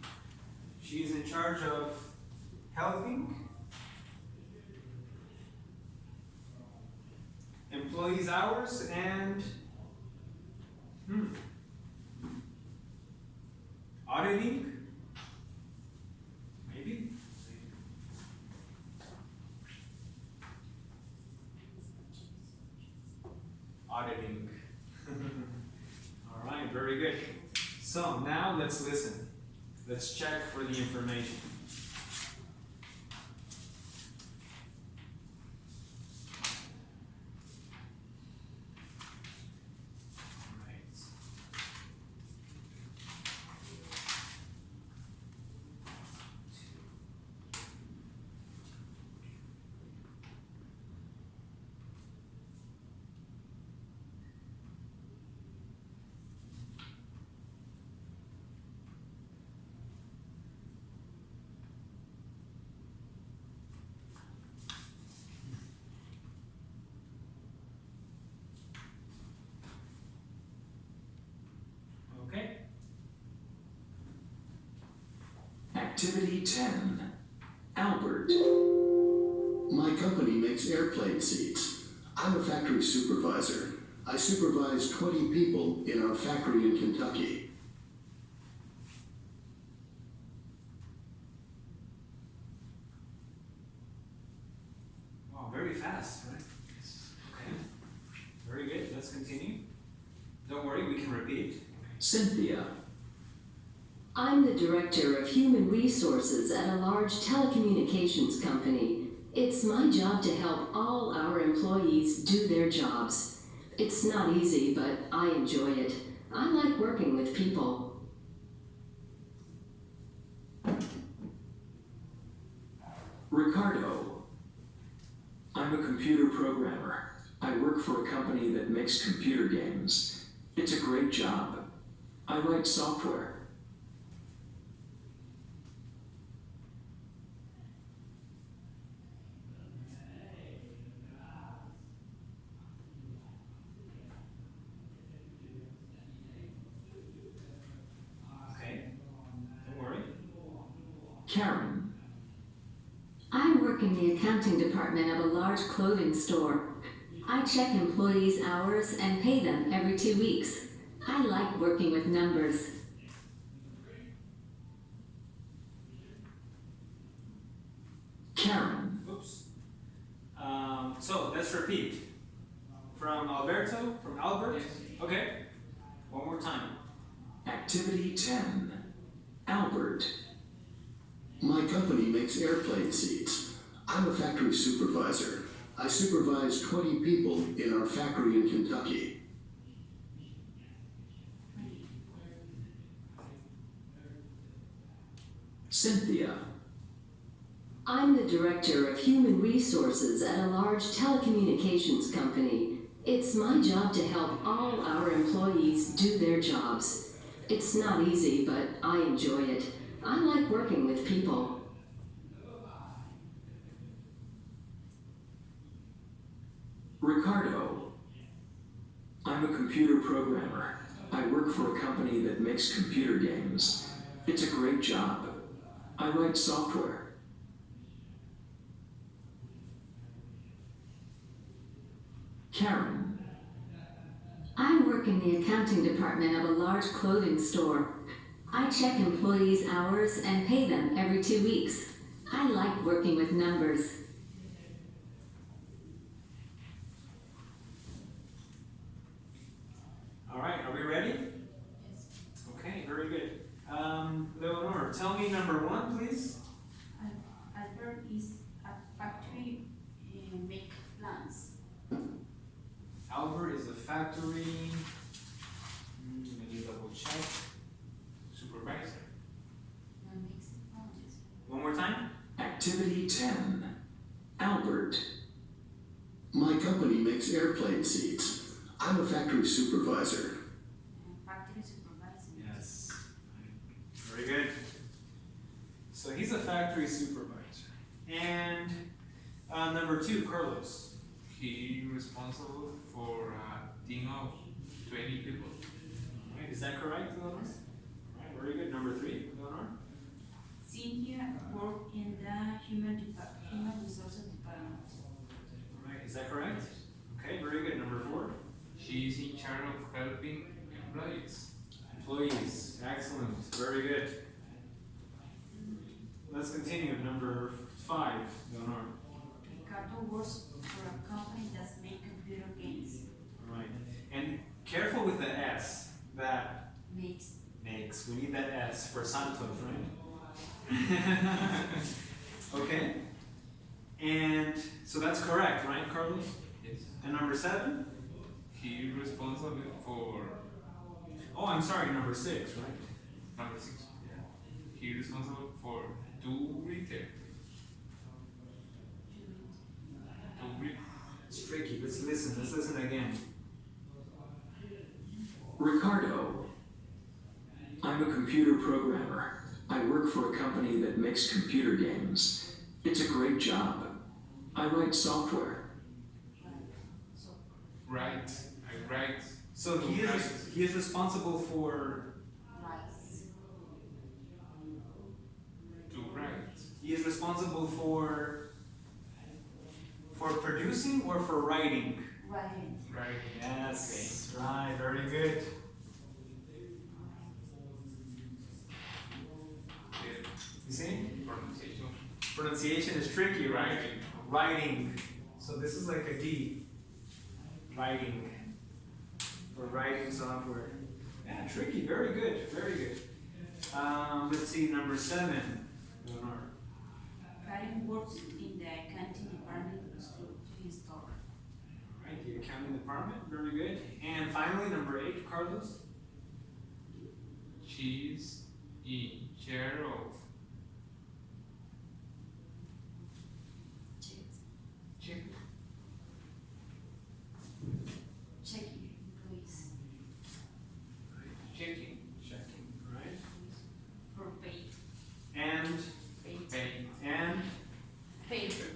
Speaker 2: She's in charge of helping employees' hours and auditing. Maybe. Auditing. All right, very good. So now let's listen. Let's check for the information. All right. Okay.
Speaker 5: Activity 10. Albert. My company makes airplane seats. I'm a factory supervisor. I supervise 20 people in our factory in Kentucky.
Speaker 2: Wow, very fast, right? Okay. Very good. Let's continue. Don't worry, we can repeat.
Speaker 5: Cynthia.
Speaker 6: I'm the director of human resources at a large telecommunications company. It's my job to help all our employees do their jobs. It's not easy, but I enjoy it. I like working with people.
Speaker 5: Ricardo. I'm a computer programmer. I work for a company that makes computer games. It's a great job. I write software.
Speaker 2: Okay. Don't worry.
Speaker 5: Karen.
Speaker 6: I work in the accounting department of a large clothing store. I check employees' hours and pay them every 2 weeks. I like working with numbers.
Speaker 2: So let's repeat. From Alberto, from Albert.
Speaker 1: Yes.
Speaker 2: Okay. One more time.
Speaker 5: Activity 10. Albert. My company makes airplane seats. I'm a factory supervisor. I supervise 20 people in our factory in Kentucky. Cynthia.
Speaker 6: I'm the director of human resources at a large telecommunications company. It's my job to help all our employees do their jobs. It's not easy, but I enjoy it. I like working with people.
Speaker 5: Ricardo. I'm a computer programmer. I work for a company that makes computer games. It's a great job. I write software. Karen.
Speaker 7: I work in the accounting department of a large clothing store. I check employees' hours and pay them every 2 weeks. I like working with numbers.
Speaker 2: All right, are we ready? Okay, very good. Leonor, tell me number 1, please.
Speaker 3: Albert is a factory make plants.
Speaker 2: Albert is a factory. Let me double check.
Speaker 1: Supervisor.
Speaker 3: Makes plants.
Speaker 2: One more time.
Speaker 5: Activity 10. Albert. My company makes airplane seats. I'm a factory supervisor.
Speaker 3: Factory supervisor.
Speaker 2: Yes. Very good. So he's a factory supervisor. And number 2, Carlos.
Speaker 1: He responsible for a team of 20 people.
Speaker 2: Right, is that correct, Leonor? All right, very good. Number 3, Leonor.
Speaker 3: Cynthia work in the human resources department.
Speaker 2: All right, is that correct? Okay, very good. Number 4.
Speaker 1: She is in charge of helping employees.
Speaker 2: Employees. Excellent. Very good. Let's continue. Number 5, Leonor.
Speaker 3: Ricardo works for a company that makes computer games.
Speaker 2: All right. And careful with the S. That
Speaker 3: Makes.
Speaker 2: makes. We need that S for Santos, right? Okay. And so that's correct, right, Carlos?
Speaker 1: Yes.
Speaker 2: And number 7?
Speaker 1: He responsible for
Speaker 2: Oh, I'm sorry, number 6, right?
Speaker 1: number 6. Yeah. He responsible for 2 retail. 2 retail.
Speaker 2: It's tricky. Let's listen again.
Speaker 5: Ricardo. I'm a computer programmer. I work for a company that makes computer games. It's a great job. I write software.
Speaker 3: So
Speaker 1: Right. I write.
Speaker 2: So he is responsible for
Speaker 3: rice.
Speaker 1: To write.
Speaker 2: he is responsible for producing or for writing?
Speaker 3: Writing.
Speaker 1: Right.
Speaker 2: Yes. Right, very good.
Speaker 1: Okay.
Speaker 2: You see?
Speaker 1: Pronunciation.
Speaker 2: Pronunciation is tricky, right?
Speaker 1: Writing.
Speaker 2: Writing. So this is like a D. Writing. For writing software. Yeah, tricky. Very good. Very good. Let's see, number 7. Leonor.
Speaker 3: Karen works in the accounting department of the store.
Speaker 2: Right, the accounting department. Very good. And finally, number 8, Carlos.
Speaker 1: She's in charge of check.
Speaker 3: Checking employees
Speaker 1: Checking.
Speaker 2: Checking. Right.
Speaker 3: for pay.
Speaker 2: And
Speaker 1: Pay.
Speaker 3: Paper.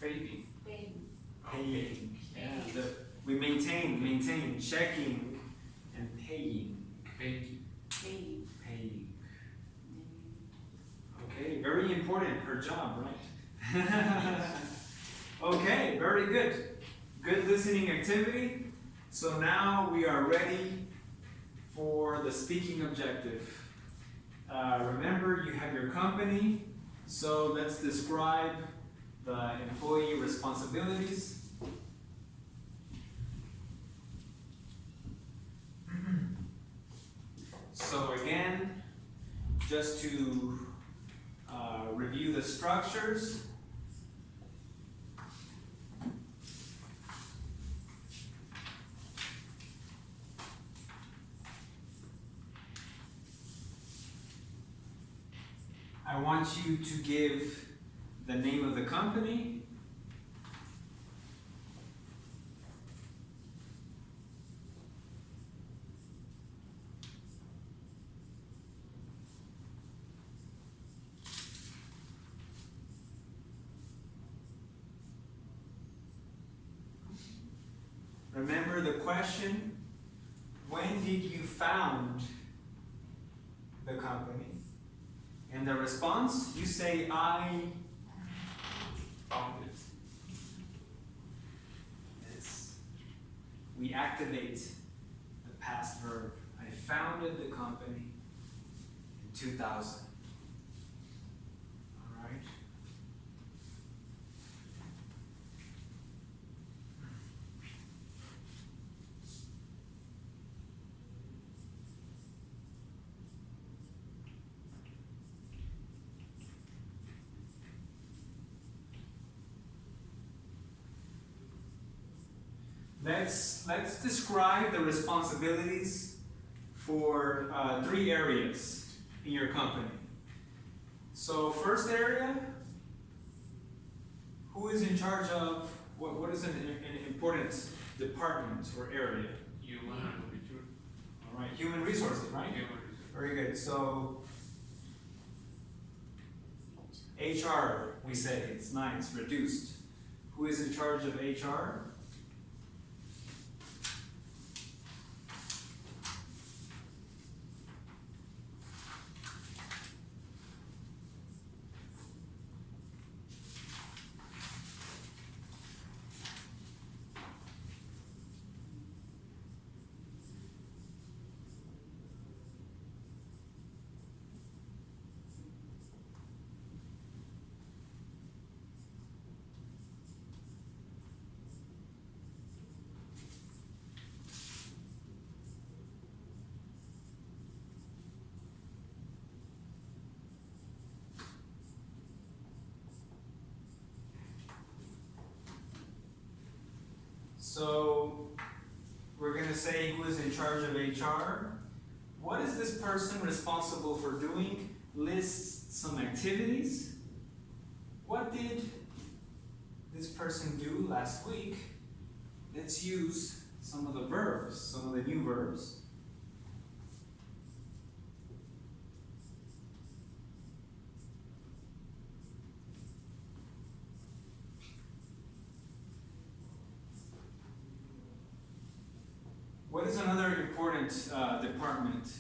Speaker 1: Paying.
Speaker 2: paying. Yeah, we maintain, checking, and paying.
Speaker 1: Paying.
Speaker 2: Paying. Okay, very important, her job, right? Okay, very good. Good listening activity. So now we are ready for the speaking objective. Remember, you have your company, so let's describe the employee responsibilities. just to review the structures. I want you to give the name of the company, remember the question, when did you found the company? And the response, you say, I
Speaker 1: Found it.
Speaker 2: Yes. We activate the past verb. I founded the company in 2000. All right. Let's describe the responsibilities for 3 areas in your company. So first area, who is in charge of, what is an important department or area?
Speaker 1: You want to be true.
Speaker 2: All right, human resources, right? Very good. So HR, we say, it's nice, reduced. Who is in charge of HR? So we're going to say who is in charge of HR. What is this person responsible for doing? Lists some activities. What did this person do last week? Let's use some of the verbs, some of the new verbs. What is another important department?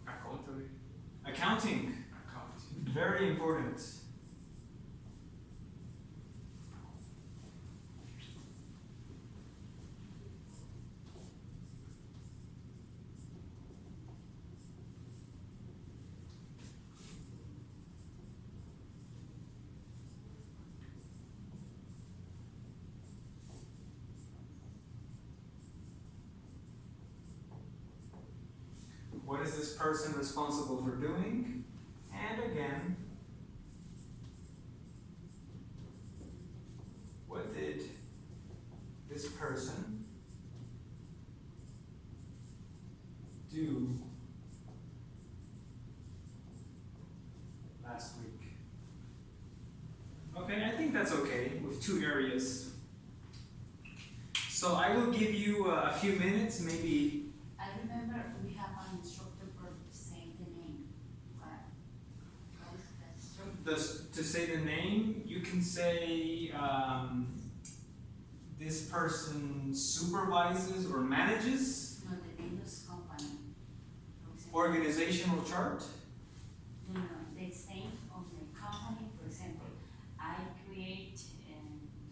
Speaker 1: Accounting.
Speaker 2: Accounting.
Speaker 1: Accounting.
Speaker 2: Very important. What is this person responsible for doing? And again, what did this person do last week? Okay, I think that's okay with 2 areas. So I will give you a few minutes, maybe.
Speaker 3: I remember we have an instructor for saying the name. What is the instructor?
Speaker 2: To say the name, you can say this person supervises or manages.
Speaker 3: No, the name is company. For example,
Speaker 2: Organizational chart.
Speaker 3: No, the same of the company. For example, I create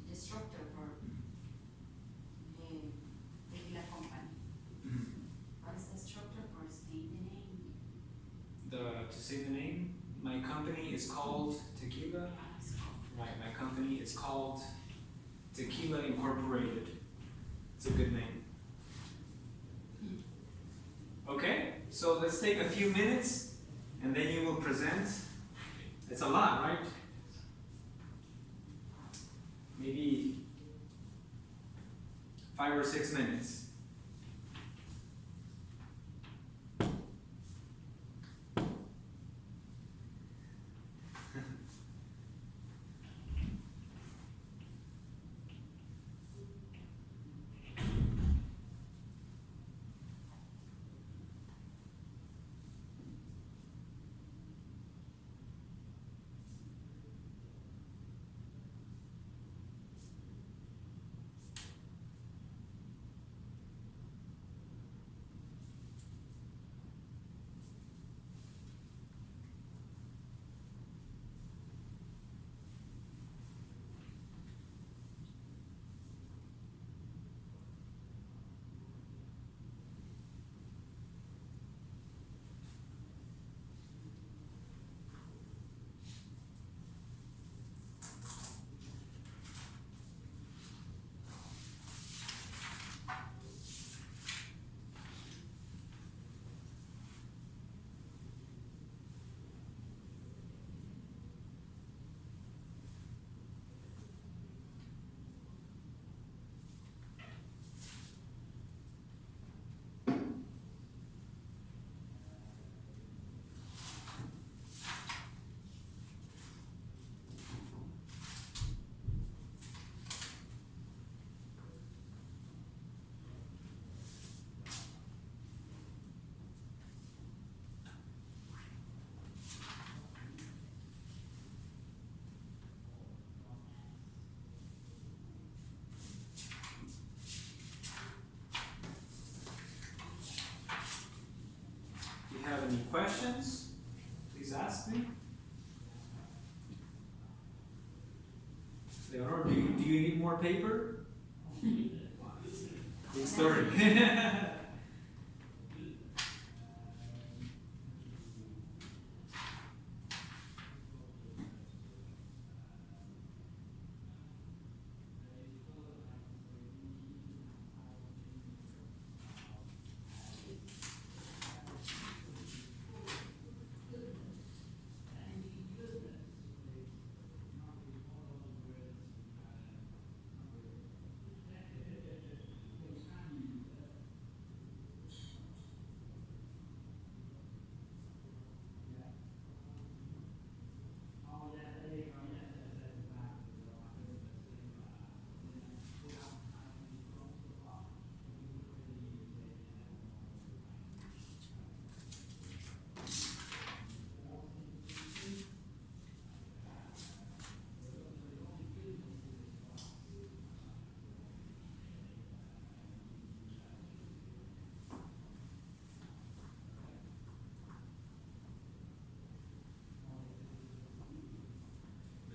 Speaker 3: the structure for the tequila company. What is the structure for saying the name?
Speaker 2: To say the name, my company is called Tequila. Right, my company is called Tequila Incorporated. It's a good name. Okay, So let's take a few minutes and then you will present. It's a lot, right? Maybe 5 or 6 minutes. If you have any questions, please ask me. Leonor, do you need more paper? Good story.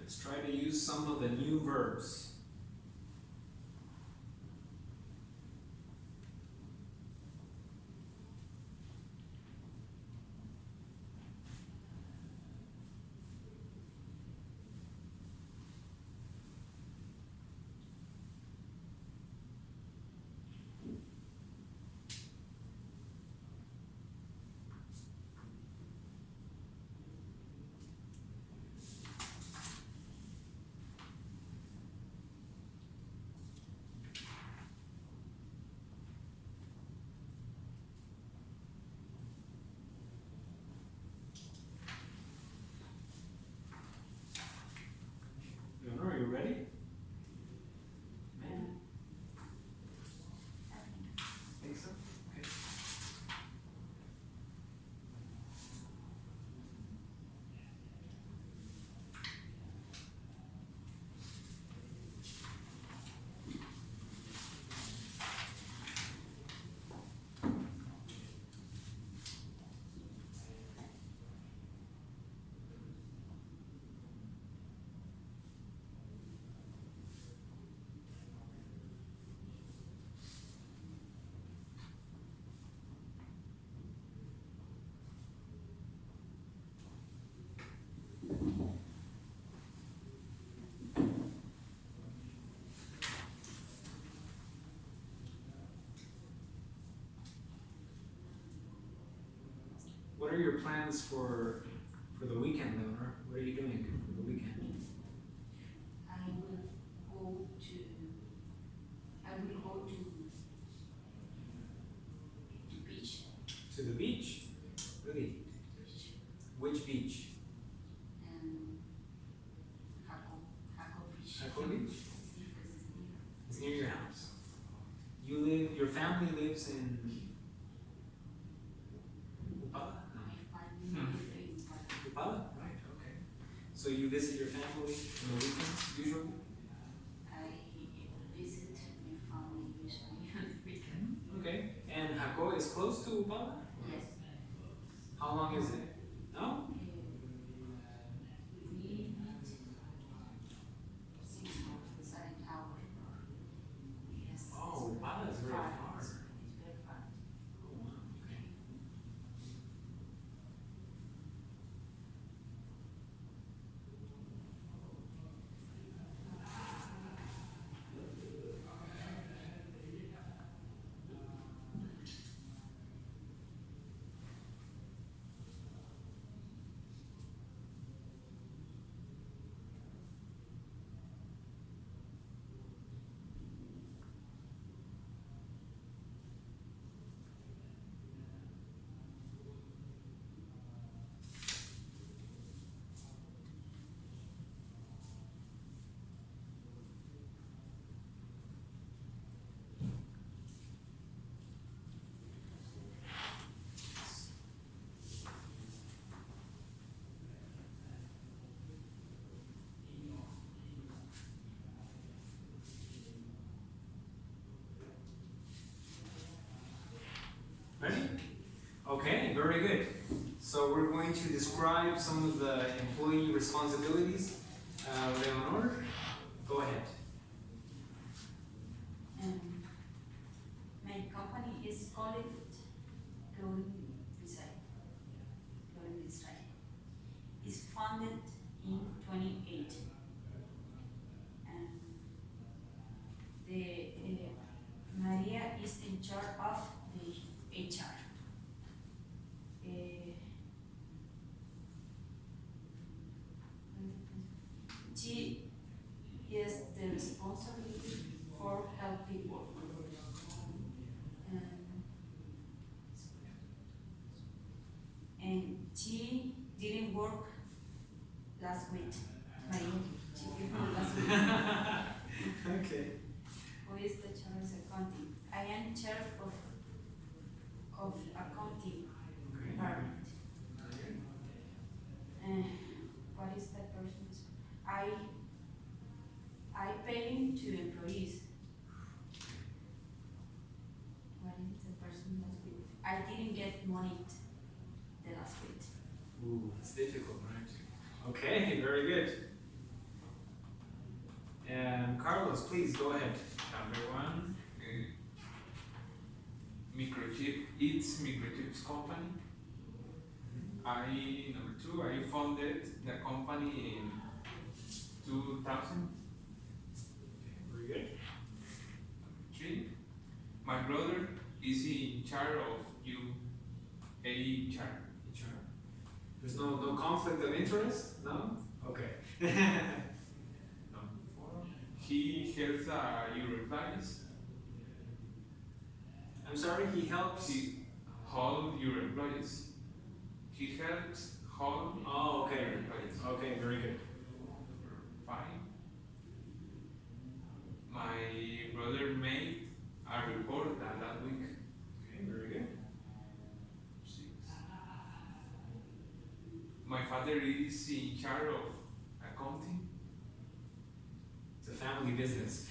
Speaker 2: Let's try to use some of the new verbs. are your plans for the weekend, Leonor? What are you doing for the weekend?
Speaker 3: I will go to beach.
Speaker 2: To the beach? Really? Which beach?
Speaker 3: And Jaco Beach.
Speaker 2: Jaco Beach?
Speaker 3: Because it's near.
Speaker 2: It's near your house. Your family lives in Upala? No.
Speaker 3: My family live in Guadalajara.
Speaker 2: Upala? Right, okay. So you visit your family on the weekends usually?
Speaker 3: I visit my family usually on the weekend.
Speaker 2: Okay. And Jaco is close to Upala?
Speaker 3: Yes.
Speaker 2: How long is it? No?
Speaker 3: We meet 6 or 7 hours. Yes.
Speaker 2: Oh, Upala is very far.
Speaker 3: It's very far.
Speaker 2: Oh, wow, okay. Ready? Okay, very good. So we're going to describe some of the employee responsibilities. Leonor, go ahead.
Speaker 3: My company is called Clothing Design. It's founded in 28. And Maria is in charge of the HR. She is the responsibility for help people. And she didn't work last week. Maria, she didn't work last week.
Speaker 2: Okay.
Speaker 3: Who is the chair of accounting? I am chair of accounting department. What is that person's? I pay to employees. What is the person last week? I didn't get money the last week.
Speaker 2: Ooh, it's difficult, right? Okay, very good. Carlos, please go ahead.
Speaker 1: Number one, microchip. It's microchips company. Number two, I founded the company in 2000.
Speaker 2: Very good.
Speaker 1: Three, my brother is in charge of HR.
Speaker 2: There's no conflict of interest? No? Okay.
Speaker 1: Number four, he helps your employees.
Speaker 2: I'm sorry, he helps?
Speaker 1: He hold your employees. He helps hold
Speaker 2: Oh, okay.
Speaker 1: your employees.
Speaker 2: Okay, very good.
Speaker 1: Five, my brother made a report that week.
Speaker 2: Okay, very good.
Speaker 1: Six, my father is in charge of accounting.
Speaker 2: It's a family business.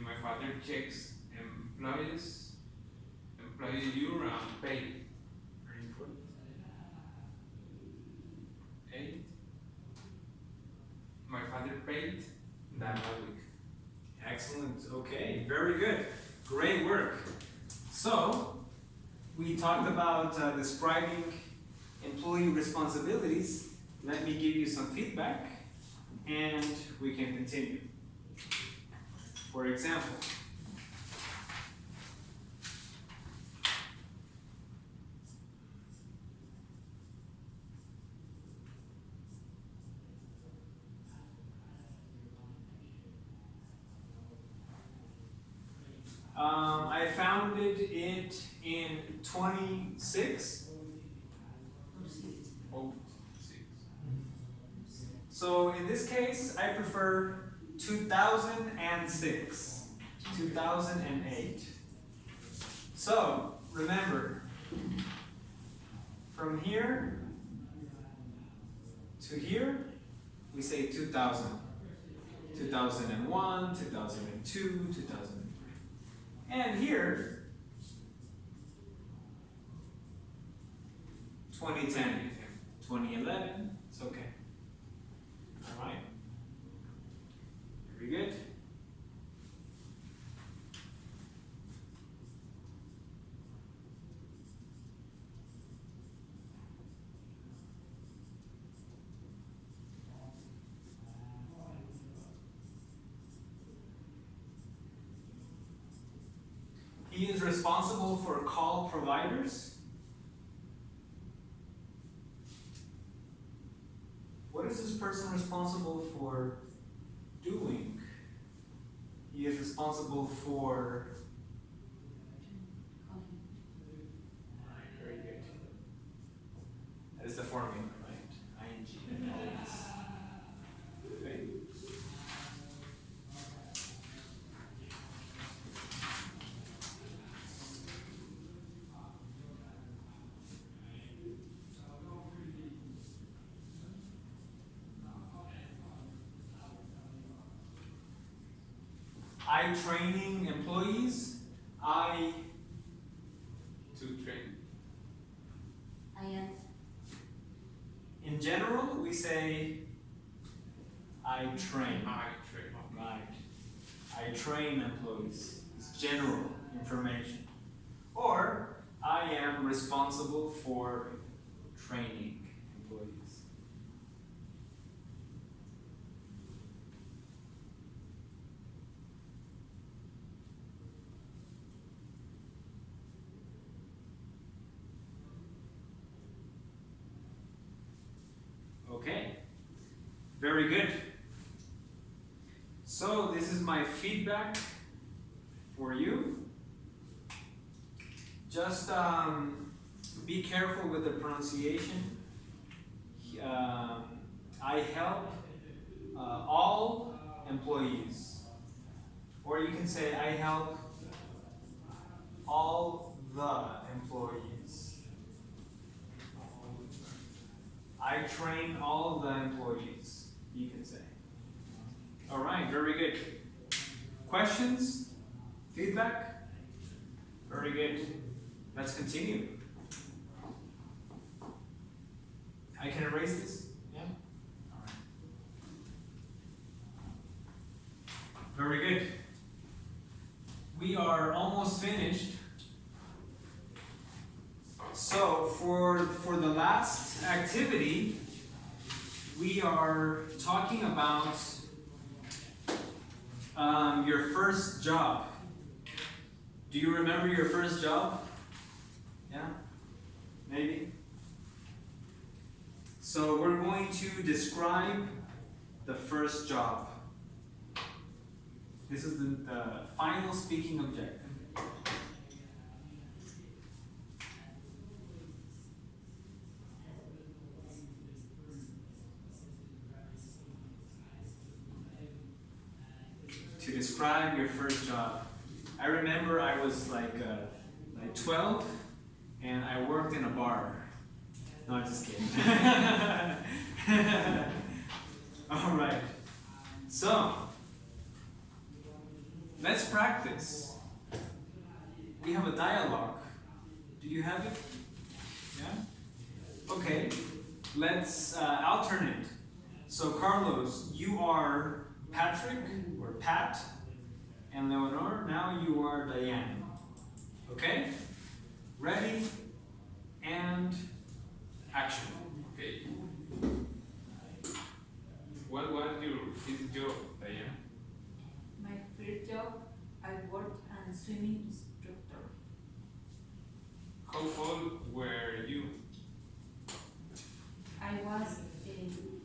Speaker 1: My father checks employees year and pay.
Speaker 2: Very important.
Speaker 1: 8, my father paid that week.
Speaker 2: Excellent. Okay, very good. Great work. So, we talked about describing employee responsibilities. Let me give you some feedback and we can continue. For example, I founded it in 26.
Speaker 1: Oh, 6.
Speaker 2: So in this case, I prefer 2006, 2008. So remember, from here to here, we say 2000. 2001, 2002, 2003. And here, 2010, 2011, it's okay. Alright? Very good. He is responsible for call providers. What is this person responsible for doing? He is responsible for... Very good. That is the formula, right? ING. Always. Okay. I training employees.
Speaker 1: To train.
Speaker 2: In general, we say I train.
Speaker 1: I train. Okay.
Speaker 2: Right. I train employees. It's general information. Or I am responsible for training employees. Okay, very good. So this is my feedback for you. Just be careful with the pronunciation. I help all employees. Or you can say I help all the employees. I train all the employees, you can say. All right, very good. Questions? Feedback? Very good. Let's continue. I can erase this? Yeah? All right. Very good. We are almost finished. So for the last activity, we are talking about your first job. Do you remember your first job? Yeah? Maybe? So we're going to describe the first job. This is the final speaking objective. To describe your first job. I remember I was like 12 and I worked in a bar. No, I'm just kidding. All right. So, let's practice. We have a dialogue. Do you have it? Yeah? Okay. Let's alternate. So, Carlos, you are Patrick, or Pat, and Leonor, now you are Diane. Okay? Ready? And action.
Speaker 1: Okay. What was your first job, Diane?
Speaker 3: My first job, I worked as a swimming instructor.
Speaker 1: How old were you?
Speaker 3: I was 16.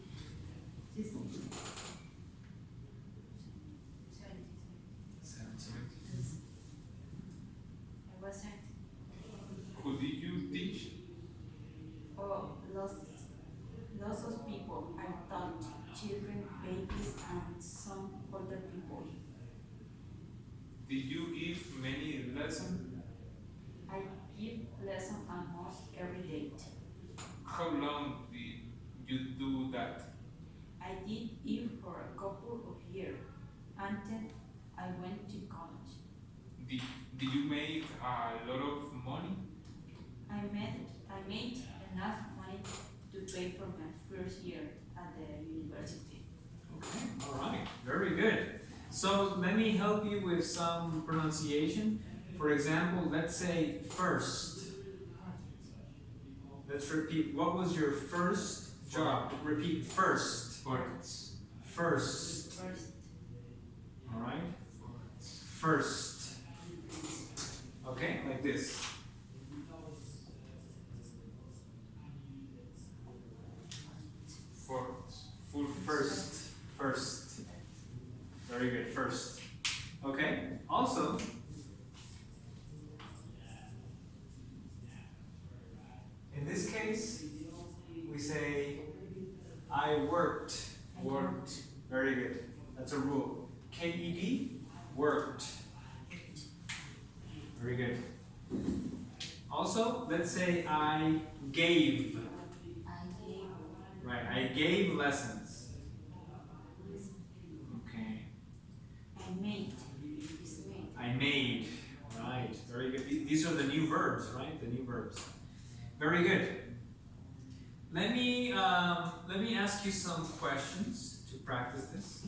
Speaker 2: 17.
Speaker 3: wasn't.
Speaker 1: Who did you teach?
Speaker 3: Oh, lots of people. I taught children, babies, and some older people.
Speaker 1: Did you give many lessons?
Speaker 3: I give lessons almost every day.
Speaker 1: How long did you do that?
Speaker 3: I did it for a couple of years until I went to college.
Speaker 1: Did you make a lot of money?
Speaker 3: I made enough money to pay for my first year at the university.
Speaker 2: Okay, all right, very good. So let me help you with some pronunciation. For example, let's say first. Let's repeat. What was your first job? Repeat first.
Speaker 1: First.
Speaker 2: First.
Speaker 3: First,
Speaker 2: All right. First. Okay, like this.
Speaker 1: Full
Speaker 2: First. First. Very good. First. Okay. Also, in this case, we say I worked.
Speaker 1: Worked.
Speaker 2: Very good. That's a rule. KED, worked. Very good. Also, let's say I gave.
Speaker 3: I gave,
Speaker 2: Right, I gave lessons. Okay.
Speaker 3: I made, is made.
Speaker 2: I made. Right, very good. These are the new verbs, right? The new verbs. Very good. Let me ask you some questions to practice this.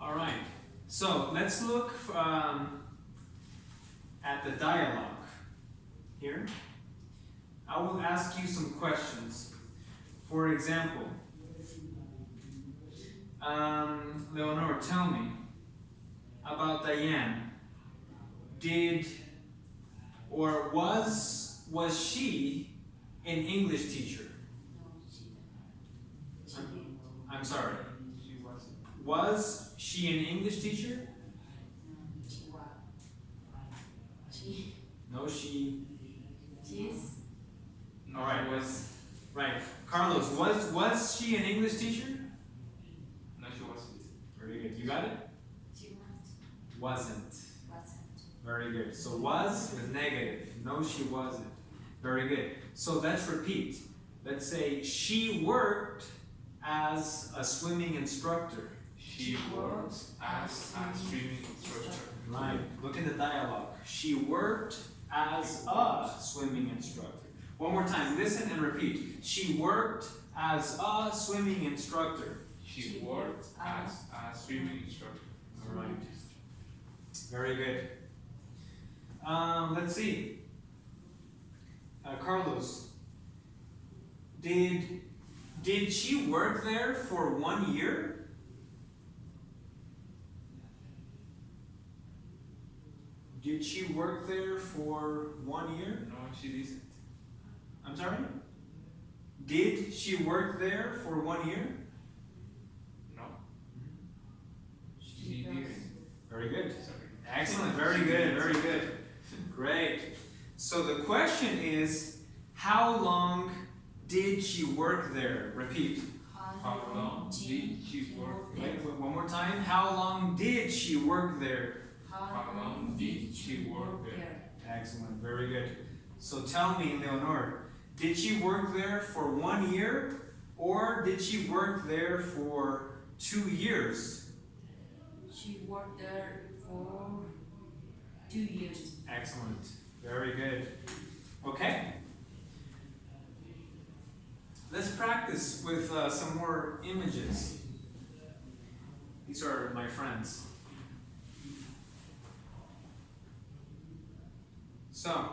Speaker 2: All right. So let's look at the dialogue here. I will ask you some questions. For example, Leonor, tell me about Diane. Did or was she an English teacher?
Speaker 3: No, she didn't. She did.
Speaker 2: I'm sorry.
Speaker 1: She wasn't.
Speaker 2: Was she an English teacher?
Speaker 3: No, she was.
Speaker 2: No, she.
Speaker 3: She is.
Speaker 1: No,
Speaker 2: All right.
Speaker 1: she was.
Speaker 2: Right. Carlos, was she an English teacher?
Speaker 1: No, she wasn't.
Speaker 2: Very good. You got it?
Speaker 3: She
Speaker 2: Wasn't.
Speaker 3: wasn't.
Speaker 2: Very good. So was with negative. No, she wasn't. Very good. So let's repeat. Let's say she worked as a swimming instructor.
Speaker 1: She works as a swimming instructor.
Speaker 2: Right. Look at the dialogue. She worked as a swimming instructor. One more time. Listen and repeat. She worked as a swimming instructor.
Speaker 1: She worked as a swimming instructor.
Speaker 2: All right. Very good. Let's see. Carlos, did she work there for 1 year? Did she work there for 1 year?
Speaker 1: No, she didn't.
Speaker 2: I'm sorry? Did she work there for 1 year?
Speaker 1: No. She didn't.
Speaker 2: Very good.
Speaker 1: Sorry.
Speaker 2: Excellent, very good, very good. Great. So the question is, how long did she work there? Repeat.
Speaker 1: How long did she work there?
Speaker 2: Wait, one more time. How long did she work there?
Speaker 1: How long did she work there?
Speaker 2: Excellent, very good. So tell me, Leonor, did she work there for 1 year or did she work there for 2 years?
Speaker 3: She worked there for 2 years.
Speaker 2: Excellent, very good. Okay. Let's practice with some more images. These are my friends. So,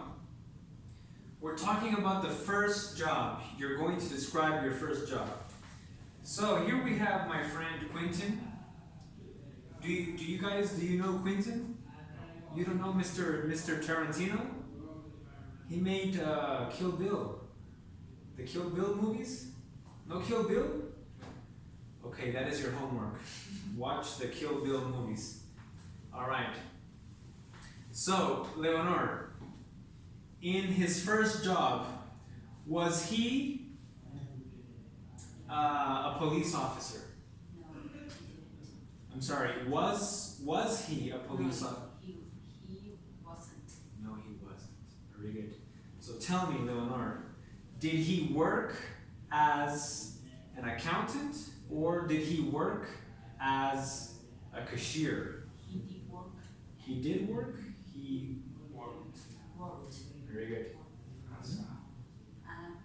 Speaker 2: we're talking about the first job. You're going to describe your first job. So, here we have my friend Quentin. Do you know Quentin? You don't know Mr. Tarantino? He made Kill Bill. The Kill Bill movies? No Kill Bill? Okay, that is your homework. Watch the Kill Bill movies. Alright. So, Leonor, in his first job, was he a police officer?
Speaker 3: No, he didn't.
Speaker 2: I'm sorry, was he a police officer?
Speaker 3: He wasn't.
Speaker 2: No, he wasn't. Very good. So tell me, Leonor, did he work as an accountant or did he work as a cashier?
Speaker 3: He did work.
Speaker 2: He did work? He
Speaker 3: Worked.
Speaker 2: very good.
Speaker 1: As
Speaker 3: And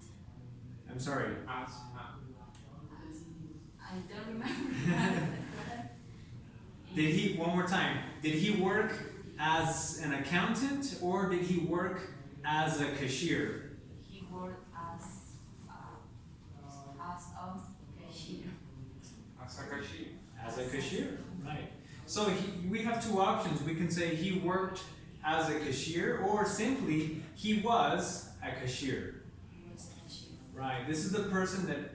Speaker 2: I'm sorry.
Speaker 3: I don't remember.
Speaker 2: Did he, one more time, did he work as an accountant or did he work as a cashier?
Speaker 3: He worked as a cashier.
Speaker 1: a cashier.
Speaker 2: As a cashier, right. So we have two options. We can say he worked as a cashier or simply he was a cashier.
Speaker 3: He was a cashier.
Speaker 2: Right, this is the person that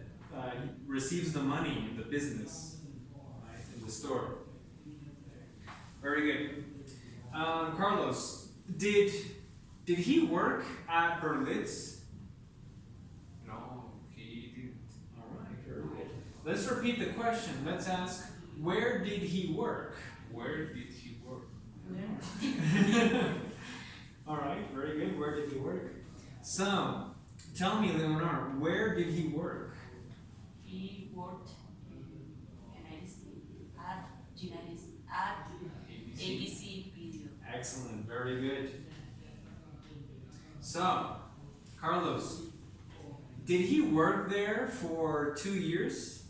Speaker 2: receives the money in the business, right, in the store. Very good. Carlos, did he work at Berlitz?
Speaker 1: No, he didn't.
Speaker 2: All right, very good. Let's repeat the question. Let's ask, where did he work?
Speaker 1: Where did he work?
Speaker 3: Where?
Speaker 2: All right, very good. Where did he work? So, tell me, Leonor, where did he work?
Speaker 3: He worked in United States at ABC Video.
Speaker 2: Excellent, very good. So, Carlos, did he work there for 2 years?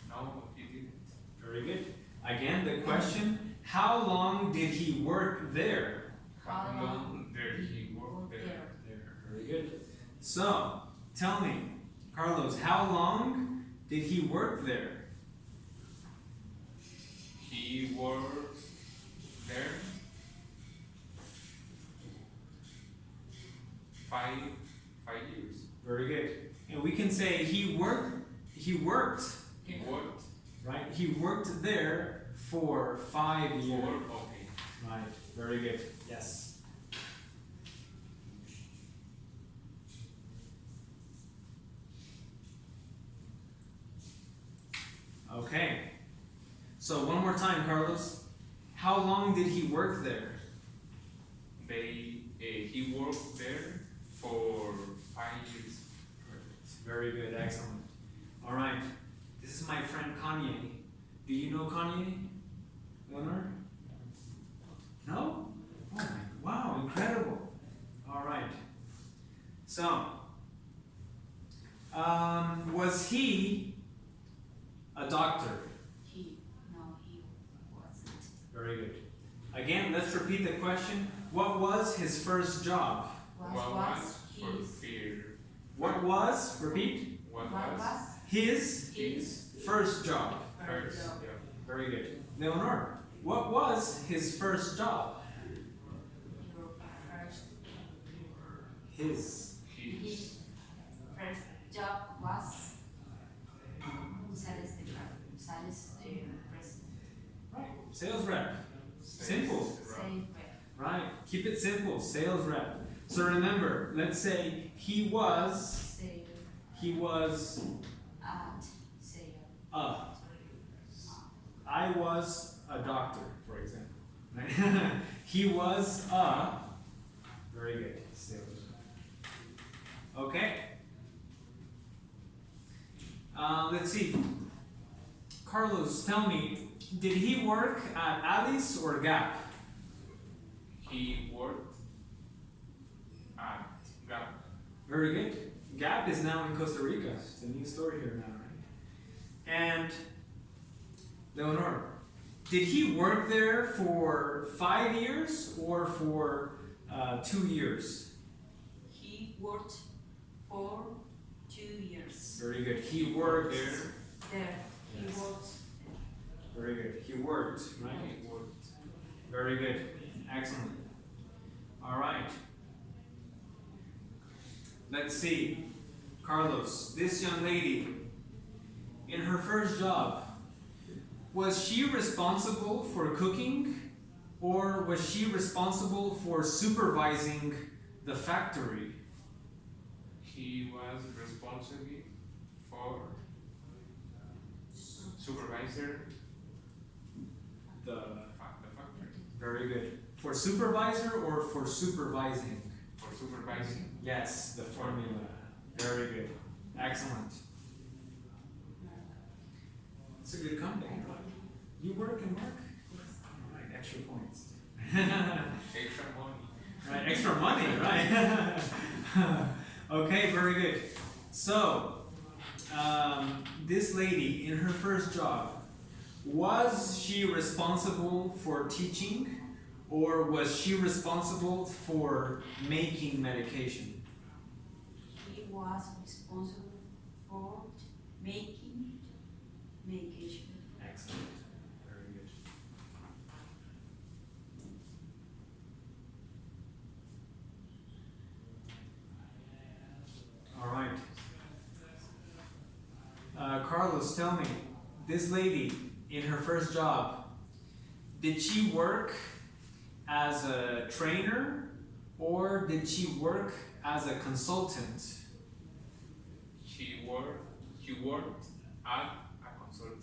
Speaker 1: No, he didn't.
Speaker 2: Very good. Again, the question, how long did he work there?
Speaker 1: How long did he work there?
Speaker 2: Very good. So, tell me, Carlos, how long did he work there?
Speaker 1: He worked there 5 years.
Speaker 2: Very good. And we can say he worked, right? He worked there for 5 years.
Speaker 1: Okay.
Speaker 2: Right, very good. Yes. Okay. So one more time, Carlos. How long did he work there?
Speaker 1: He worked there for 5 years.
Speaker 2: Perfect. Very good. Excellent. All right. This is my friend Kanye. Do you know Kanye, Leonard? No? Oh my, wow, incredible. All right. So, was he a doctor?
Speaker 3: No, he wasn't.
Speaker 2: Very good. Again, let's repeat the question. What was his first job?
Speaker 1: What was
Speaker 3: his
Speaker 1: fear?
Speaker 2: What was, repeat,
Speaker 1: What was
Speaker 2: his first job?
Speaker 1: first
Speaker 3: job?
Speaker 1: job?
Speaker 2: Very good. Leonor, what was his first job? His.
Speaker 3: His first job was sales president.
Speaker 2: Right. Sales rep. Simple. Right. Keep it simple. Sales rep. So remember, let's say he was I was a doctor, for example. Right? He was a very good sales rep. Okay. Let's see. Carlos, tell me, did he work at Alice or Gap?
Speaker 1: He worked at Gap.
Speaker 2: Very good. Gap is now in Costa Rica. It's a new store here now, right? And Leonor, did he work there for 5 years or for 2 years?
Speaker 3: He worked for 2 years.
Speaker 2: Very good. He worked
Speaker 1: There.
Speaker 3: There. He worked
Speaker 2: Very good. He worked, right?
Speaker 1: He worked.
Speaker 2: Very good. Excellent. All right. Let's see. Carlos, this young lady, in her first job, was she responsible for cooking or was she responsible for supervising the factory?
Speaker 1: He was responsible for supervisor
Speaker 2: The
Speaker 1: the factory.
Speaker 2: Very good. For supervisor or for supervising?
Speaker 1: For supervising.
Speaker 2: Yes, the formula. Very good. Excellent. It's a good comeback, right? You work and work. All right, extra points.
Speaker 1: Extra money.
Speaker 2: Right, extra money, right? Okay, very good. So, this lady in her first job, was she responsible for teaching or was she responsible for making medication?
Speaker 3: He was responsible for making medication.
Speaker 2: Excellent. Very good. All right. Carlos, tell me, this lady in her first job, did she work as a trainer or did she work as a consultant?
Speaker 1: He worked at a consulting.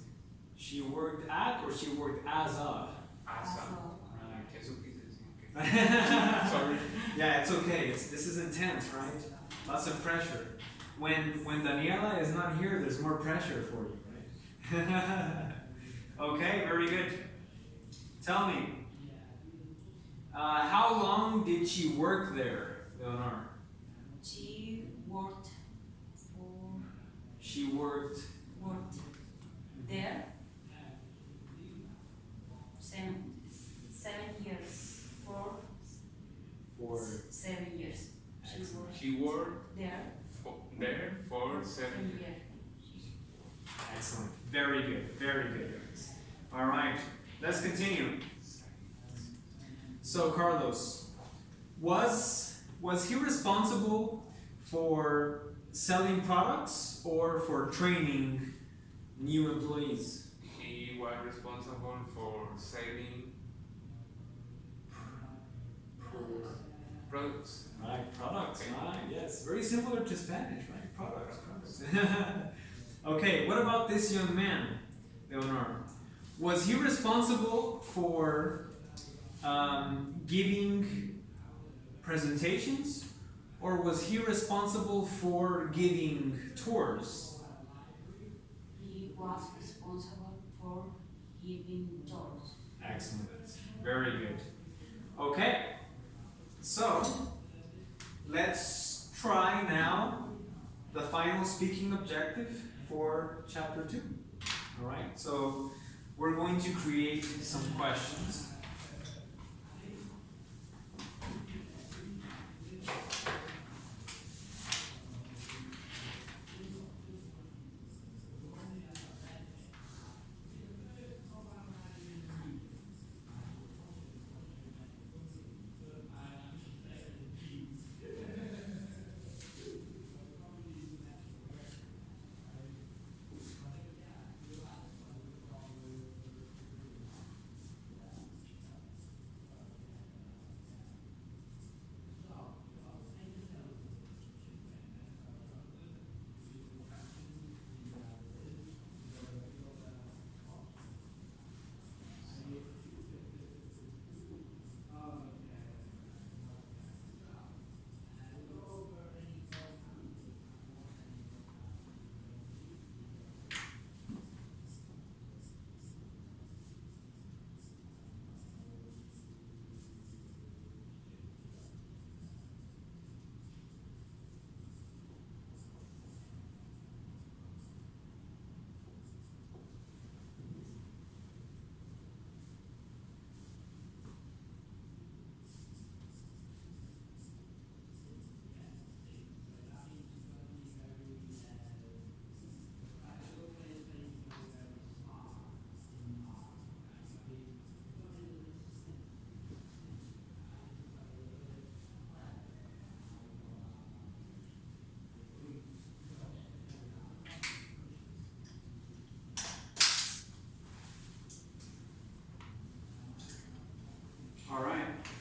Speaker 2: She worked at or she worked as a?
Speaker 1: As
Speaker 3: As
Speaker 1: a.
Speaker 3: a-
Speaker 2: Right.
Speaker 1: Eso quise decir. Sorry.
Speaker 2: Yeah, it's okay. This is intense, right? Lots of pressure. When Daniela is not here, there's more pressure for you, right? Okay, very good. Tell me, how long did she work there, Leonor?
Speaker 3: She worked for
Speaker 2: She worked
Speaker 3: there 7 years. For
Speaker 2: for
Speaker 3: 7 years.
Speaker 1: She worked
Speaker 3: there
Speaker 1: there for 7 years.
Speaker 3: years.
Speaker 2: excellent. Very good, very good. All right, let's continue. So Carlos, was he responsible for selling products or for training new employees?
Speaker 1: He was responsible for selling products.
Speaker 2: Right, products, right, yes. Very similar to Spanish, right? Products. Okay, what about this young man, Leonor? Was he responsible for giving presentations or was he responsible for giving tours?
Speaker 3: He was responsible for giving tours.
Speaker 2: Excellent, very good. Okay, so let's try now the final speaking objective for chapter 2. All right, so we're going to create some questions.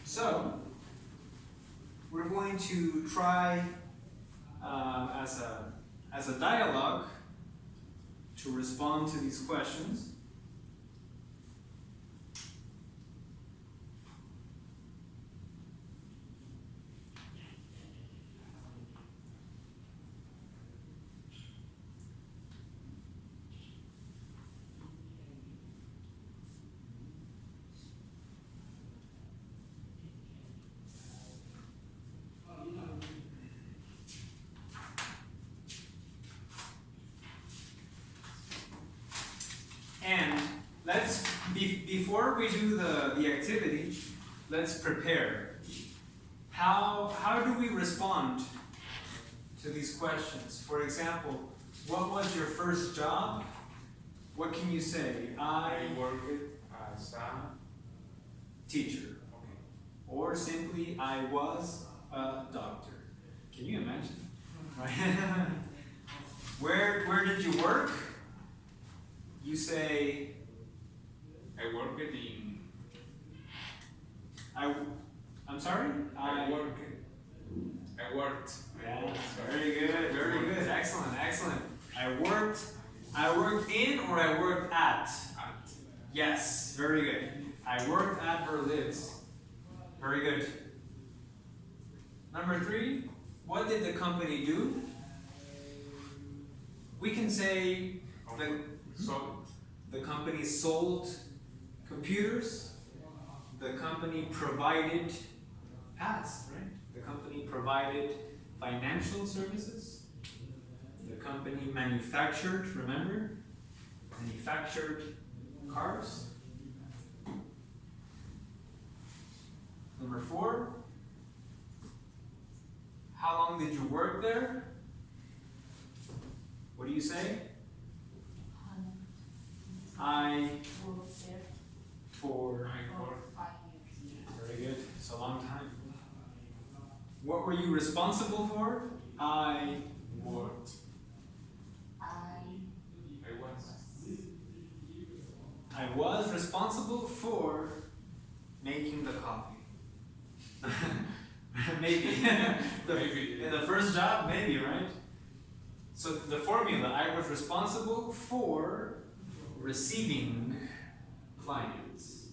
Speaker 2: So, we're going to try as a dialogue to respond to these questions. And let's, before we do the activity, let's prepare. How do we respond to these questions? For example, what was your first job? What can you say?
Speaker 1: I worked as a
Speaker 2: Teacher.
Speaker 1: okay.
Speaker 2: Or simply, I was a doctor. Can you imagine? Right? Where did you work? You say,
Speaker 1: I worked in.
Speaker 2: I'm sorry?
Speaker 1: I worked.
Speaker 2: Yeah, very good, excellent. I worked in or I worked at?
Speaker 1: At.
Speaker 2: Yes, very good. I worked at or lived. Very good. Number 3, what did the company do? We can say the company sold computers. The company provided, past, right? The company provided financial services. The company manufactured, remember? Manufactured cars. Number 4, how long did you work there? What do you say? I for
Speaker 1: I worked.
Speaker 3: 5 years.
Speaker 2: very good. It's a long time. What were you responsible for? I
Speaker 1: Worked.
Speaker 3: I
Speaker 2: was responsible for making the coffee. Maybe.
Speaker 1: Maybe.
Speaker 2: In the first job, maybe, right? So the formula, I was responsible for receiving clients.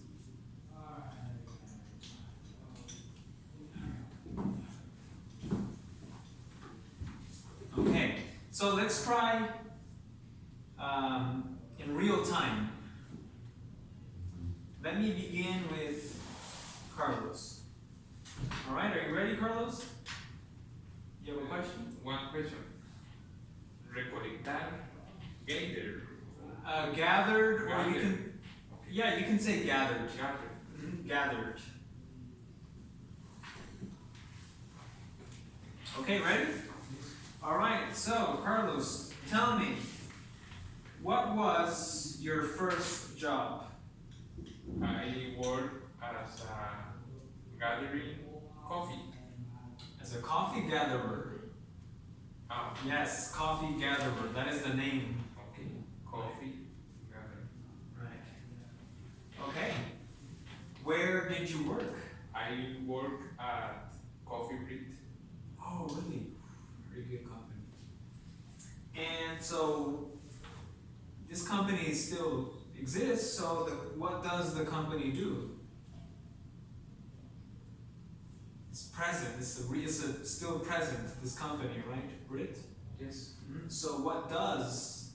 Speaker 2: Okay, so let's try in real time. Let me begin with Carlos. All right, are you ready, Carlos? You have a question?
Speaker 1: One question. Recolectar. Gather.
Speaker 2: Gathered, or you
Speaker 1: Gathered.
Speaker 2: can,
Speaker 1: Okay.
Speaker 2: yeah, you can say gathered.
Speaker 1: Gather.
Speaker 2: Gathered. Okay, ready? All right, so Carlos, tell me, what was your first job?
Speaker 1: I worked as a gathering coffee.
Speaker 2: As a coffee gatherer. Yes, coffee gatherer, that is the name.
Speaker 1: Okay. Coffee gathering.
Speaker 2: Right. Okay. Where did you work?
Speaker 1: I work at Coffee Breed.
Speaker 2: Oh, really? Very good company. And so, this company still exists, so what does the company do? It's present, it's still present, this company, right? Brit?
Speaker 1: Yes.
Speaker 2: So what does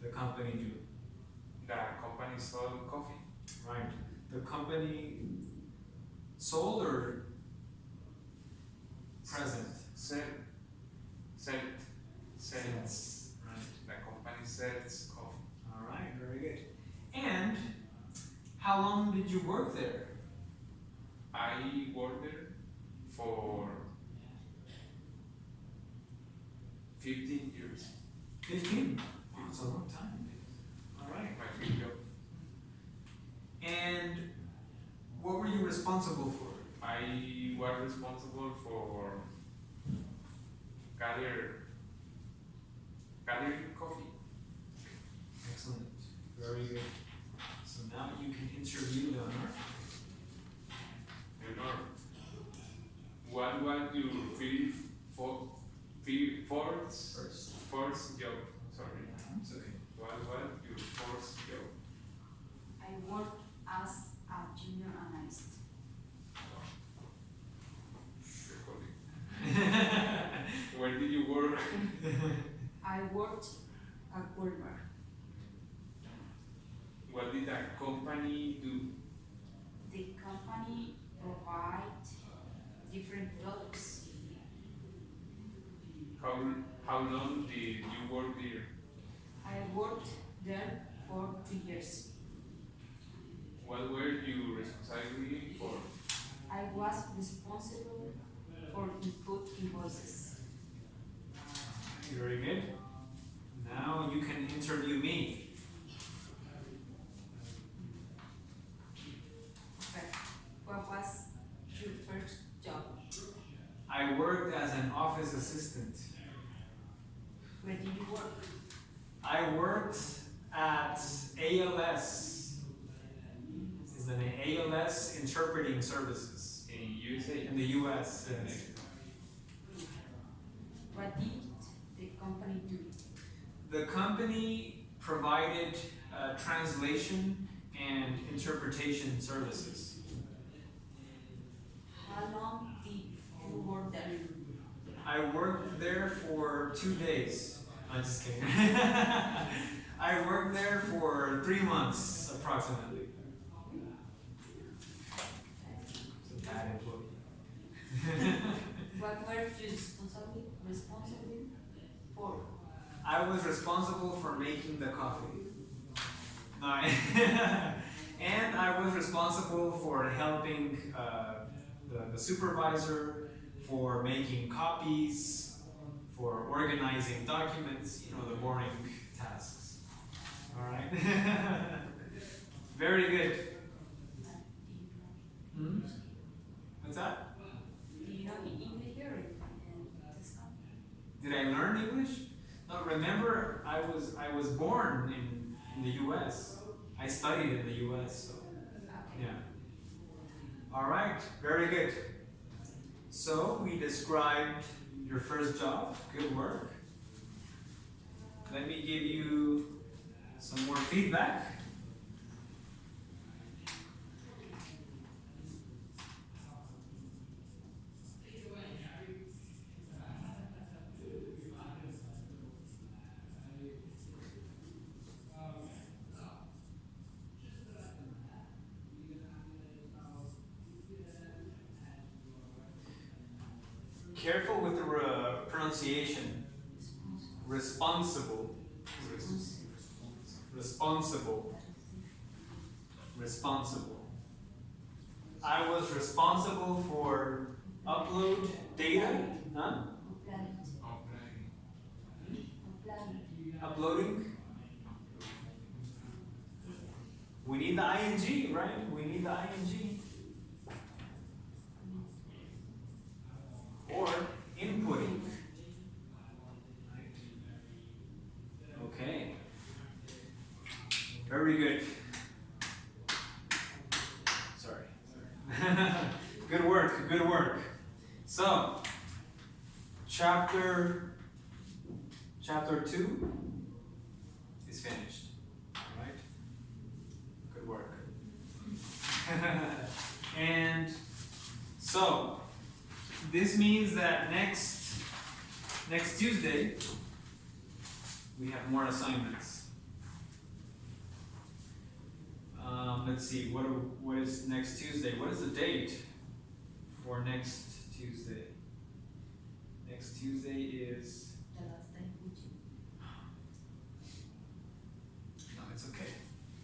Speaker 2: the company do?
Speaker 1: The company sold coffee.
Speaker 2: Right. The company sold or present?
Speaker 1: Sells.
Speaker 2: Right.
Speaker 1: The company sells coffee.
Speaker 2: All right, very good. And how long did you work there?
Speaker 1: I worked there for 15 years.
Speaker 2: 15. Wow, it's a long time. All right.
Speaker 1: My first job.
Speaker 2: And what were you responsible for?
Speaker 1: I was responsible for gathering coffee.
Speaker 2: Excellent. Very good. So now you can interview Leonard.
Speaker 1: Leonor. first job? Sorry.
Speaker 2: It's okay.
Speaker 1: What was your first job?
Speaker 3: I worked as a junior analyst.
Speaker 1: Where did you work?
Speaker 3: I worked at Walmart.
Speaker 1: What did that company do?
Speaker 3: The company provides different products.
Speaker 1: How long did you work there?
Speaker 3: I worked there for 2 years.
Speaker 1: What were you responsible for?
Speaker 3: I was responsible for input invoices.
Speaker 2: Very good. Now you can interview me.
Speaker 3: But what was your first job?
Speaker 2: I worked as an office assistant.
Speaker 3: Where did you work?
Speaker 2: I worked at ALS. Is the name ALS Interpreting Services
Speaker 1: In USA?
Speaker 2: in the US.
Speaker 3: What did the company do?
Speaker 2: The company provided translation and interpretation services.
Speaker 3: How long did you work there?
Speaker 2: I worked there for 2 days. I'm just kidding. I worked there for 3 months approximately. It's a bad employee.
Speaker 3: What were you responsible for?
Speaker 2: I was responsible for making the coffee. No, and I was responsible for helping the supervisor, for making copies, for organizing documents, you know, the boring tasks. All right. Very good. Hmm? What's that?
Speaker 3: Do you know English here in this company?
Speaker 2: Did I learn English? No, remember I was born in the US. I studied in the US, so yeah. All right, very good. So we described your first job. Good work. Let me give you some more feedback. Careful with the pronunciation. Responsible. Responsible. Responsible. I was responsible for upload data. Huh? Uploading. We need the ing, right? We need the ing. Or inputting. Okay. Very good. Sorry. Good work, good work. So, chapter 2 is finished. Alright? Good work. And so, this means that next Tuesday, we have more assignments. Let's see, what is next Tuesday? What is the date for next Tuesday? Next Tuesday is...
Speaker 3: The last day,
Speaker 2: No, it's okay.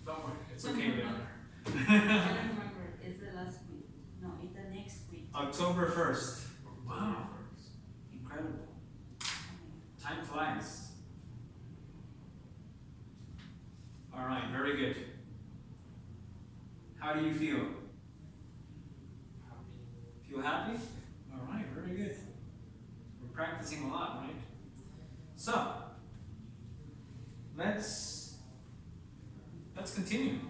Speaker 2: Don't worry, it's okay, Leonard.
Speaker 3: I don't remember. It's the last week. No, it's the next week.
Speaker 2: October 1st. Wow. Incredible. Time flies. All right, very good. How do you feel? Feel happy? All right, very good. We're practicing a lot, right? So, let's continue.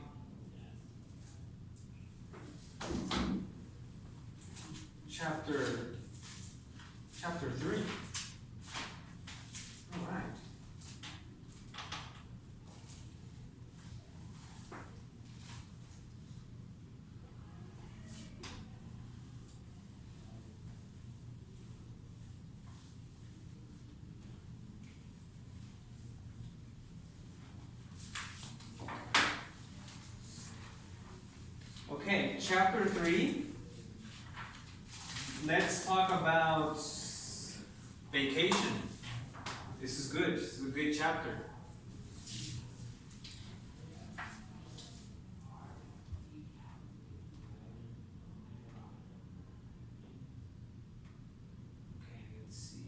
Speaker 2: Chapter 3. All right. chapter 3. Let's talk about vacation. This is good. This is a good chapter. Okay, let's see.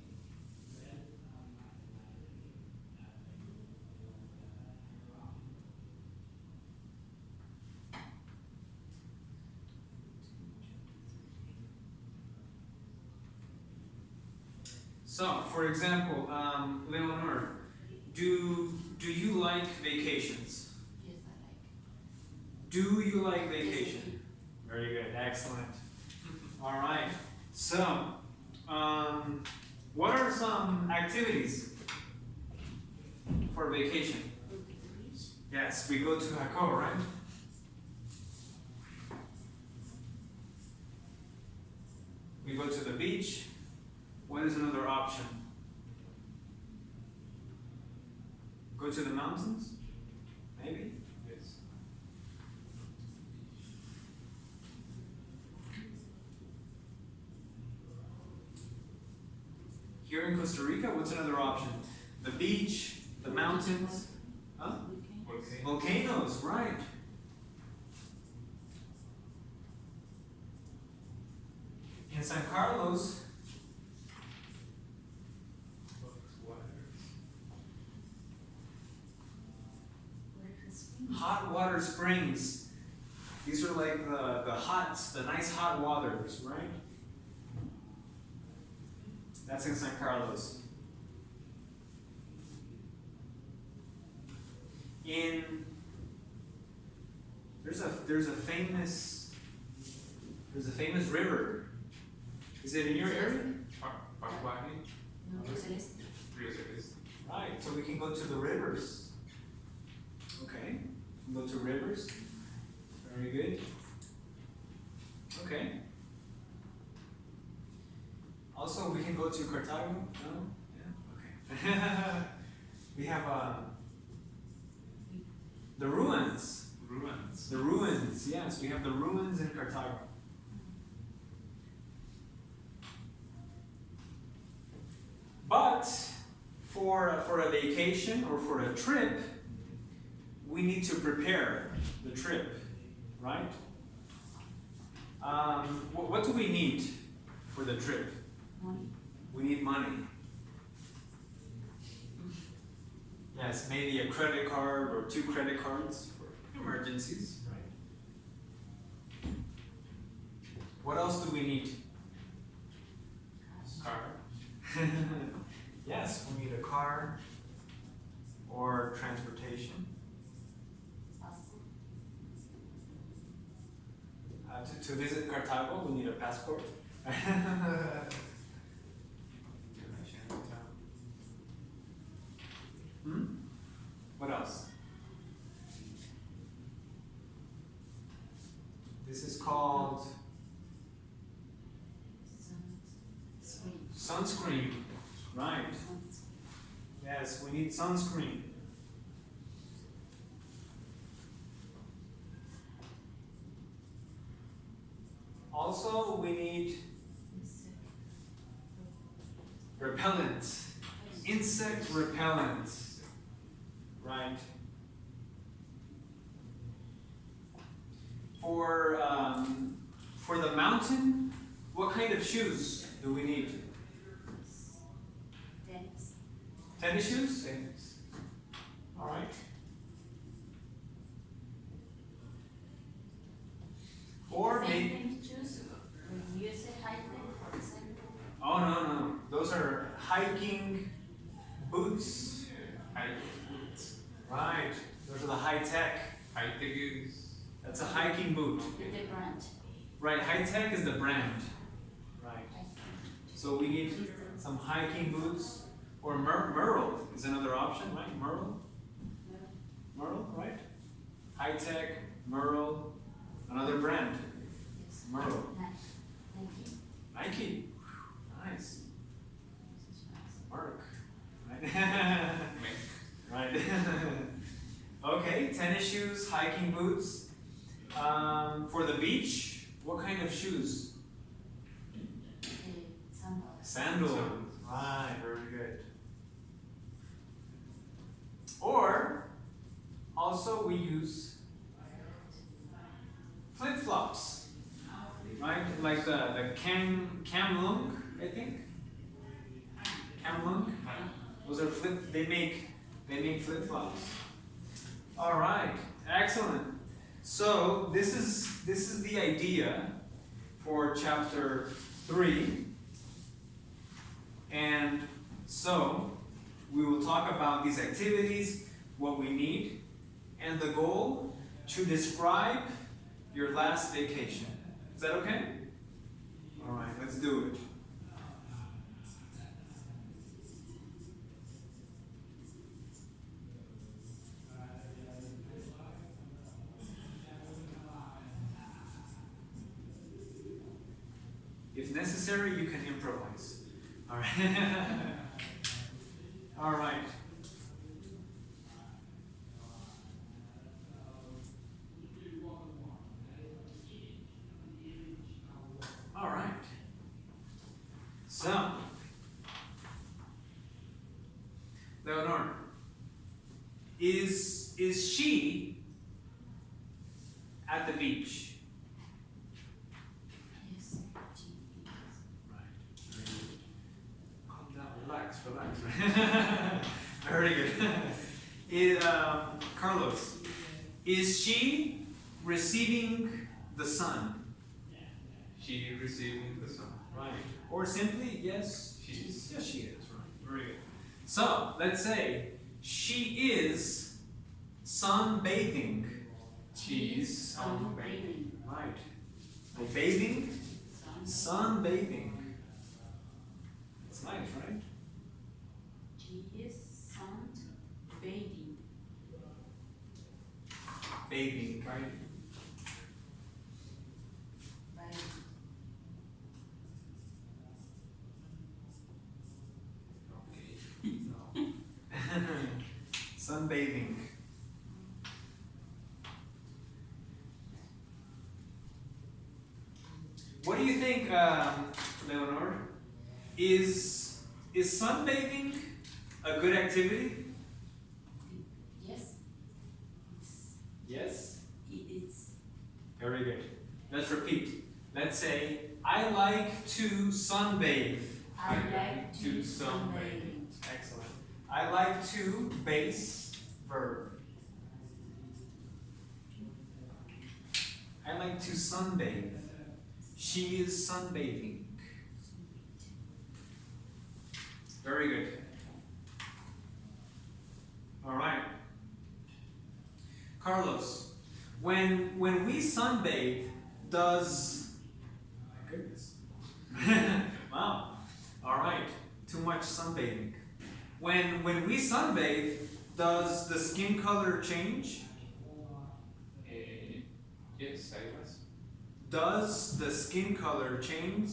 Speaker 2: So, for example, Leonor, do you like vacations?
Speaker 3: Yes, I like.
Speaker 2: Do you like
Speaker 3: Yes, I
Speaker 2: vacation? Very good, excellent. All right. So, what are some activities for vacation?
Speaker 3: do. Go to the beach.
Speaker 2: Yes, we go to Jaco, right? We go to the beach. What is another option? Go to the mountains? Maybe?
Speaker 1: Yes.
Speaker 2: Here in Costa Rica, what's another option? The beach, the mountains, huh?
Speaker 3: Okay.
Speaker 2: Volcanoes, right. In San Carlos, hot water springs. These are like the nice hot waters, right? That's in San Carlos. There's a famous river. Is it in your area?
Speaker 1: Pacuaje,
Speaker 3: No, Rio Celeste.
Speaker 1: Rio Celeste.
Speaker 2: Right, so we can go to the rivers. Okay, we can go to rivers. Very good. Okay. Also, we can go to Cartago. No? Yeah? Okay. We have the ruins.
Speaker 1: Ruins.
Speaker 2: The ruins, yes, we have the ruins in Cartago. But for a vacation or for a trip, we need to prepare the trip, right? What do we need for the trip?
Speaker 3: Money.
Speaker 2: We need money. Yes, maybe a credit card or 2 credit cards for emergencies, right? What else do we need?
Speaker 1: Car.
Speaker 2: Yes, we need a car or transportation.
Speaker 3: Passport.
Speaker 2: To visit Cartago, we need a passport. Hmm? What else? This is called
Speaker 3: Screen.
Speaker 2: sunscreen. Right. Yes, we need sunscreen. Also, we need repellent. Insect repellent. Right. For the mountain, what kind of shoes do we need?
Speaker 3: Tennis.
Speaker 2: Tennis shoes?
Speaker 1: Tennis.
Speaker 2: All right. Or
Speaker 3: Same
Speaker 2: maybe.
Speaker 3: thing to choose. When you say hiking, for example.
Speaker 2: Oh no. Those are hiking boots.
Speaker 1: Hiking boots.
Speaker 2: Right. Those are the high tech.
Speaker 1: High-tech is.
Speaker 2: That's a hiking boot.
Speaker 3: With the brand.
Speaker 2: Right. High tech is the brand. Right. So we need some hiking boots. Or Merle is another option, right? Merle, right? High tech, Merle, another brand.
Speaker 3: Yes.
Speaker 2: Merle.
Speaker 3: Nike.
Speaker 2: Nike. Nice. Mark. Right.
Speaker 1: Make.
Speaker 2: Right. Okay, tennis shoes, hiking boots. For the beach, what kind of shoes?
Speaker 3: Sandals.
Speaker 2: Sandals. Right, very good. Or also we use flip-flops. Right? Like the Kamlung, I think. Kamlung. Those are they make flip-flops. All right, excellent. So this is the idea for chapter 3. And so we will talk about these activities, what we need, and the goal to describe your last vacation. Is that okay? All right, let's do it. If necessary, you can improvise. All right. All right. All right. So, Leonor, is she at the beach?
Speaker 3: Yes.
Speaker 2: Right. Calm down, relax. Very good. Carlos, is she receiving the sun?
Speaker 1: She receiving the sun.
Speaker 2: Right. Or simply, yes,
Speaker 1: She is.
Speaker 2: Yes, she is. Right. Very good. So let's say she is sunbathing.
Speaker 1: She's sunbathing.
Speaker 2: Right. So bathing, sunbathing. It's nice, right?
Speaker 3: She is sunbathing.
Speaker 2: Bathing, right? Sunbathing. What do you think, Leonor? Is sunbathing a good activity?
Speaker 3: Yes.
Speaker 2: Yes.
Speaker 3: It is.
Speaker 2: Very good. Let's repeat. Let's say, I like to sunbathe.
Speaker 3: I like to sunbathe.
Speaker 2: Excellent. I like to base verb. I like to sunbathe. She is sunbathing. Very good. All right. Carlos, when we sunbathe, does... My goodness. Wow. All right. Too much sunbathing. When we sunbathe, does the skin color change?
Speaker 1: Yes, I was.
Speaker 2: Does the skin color change?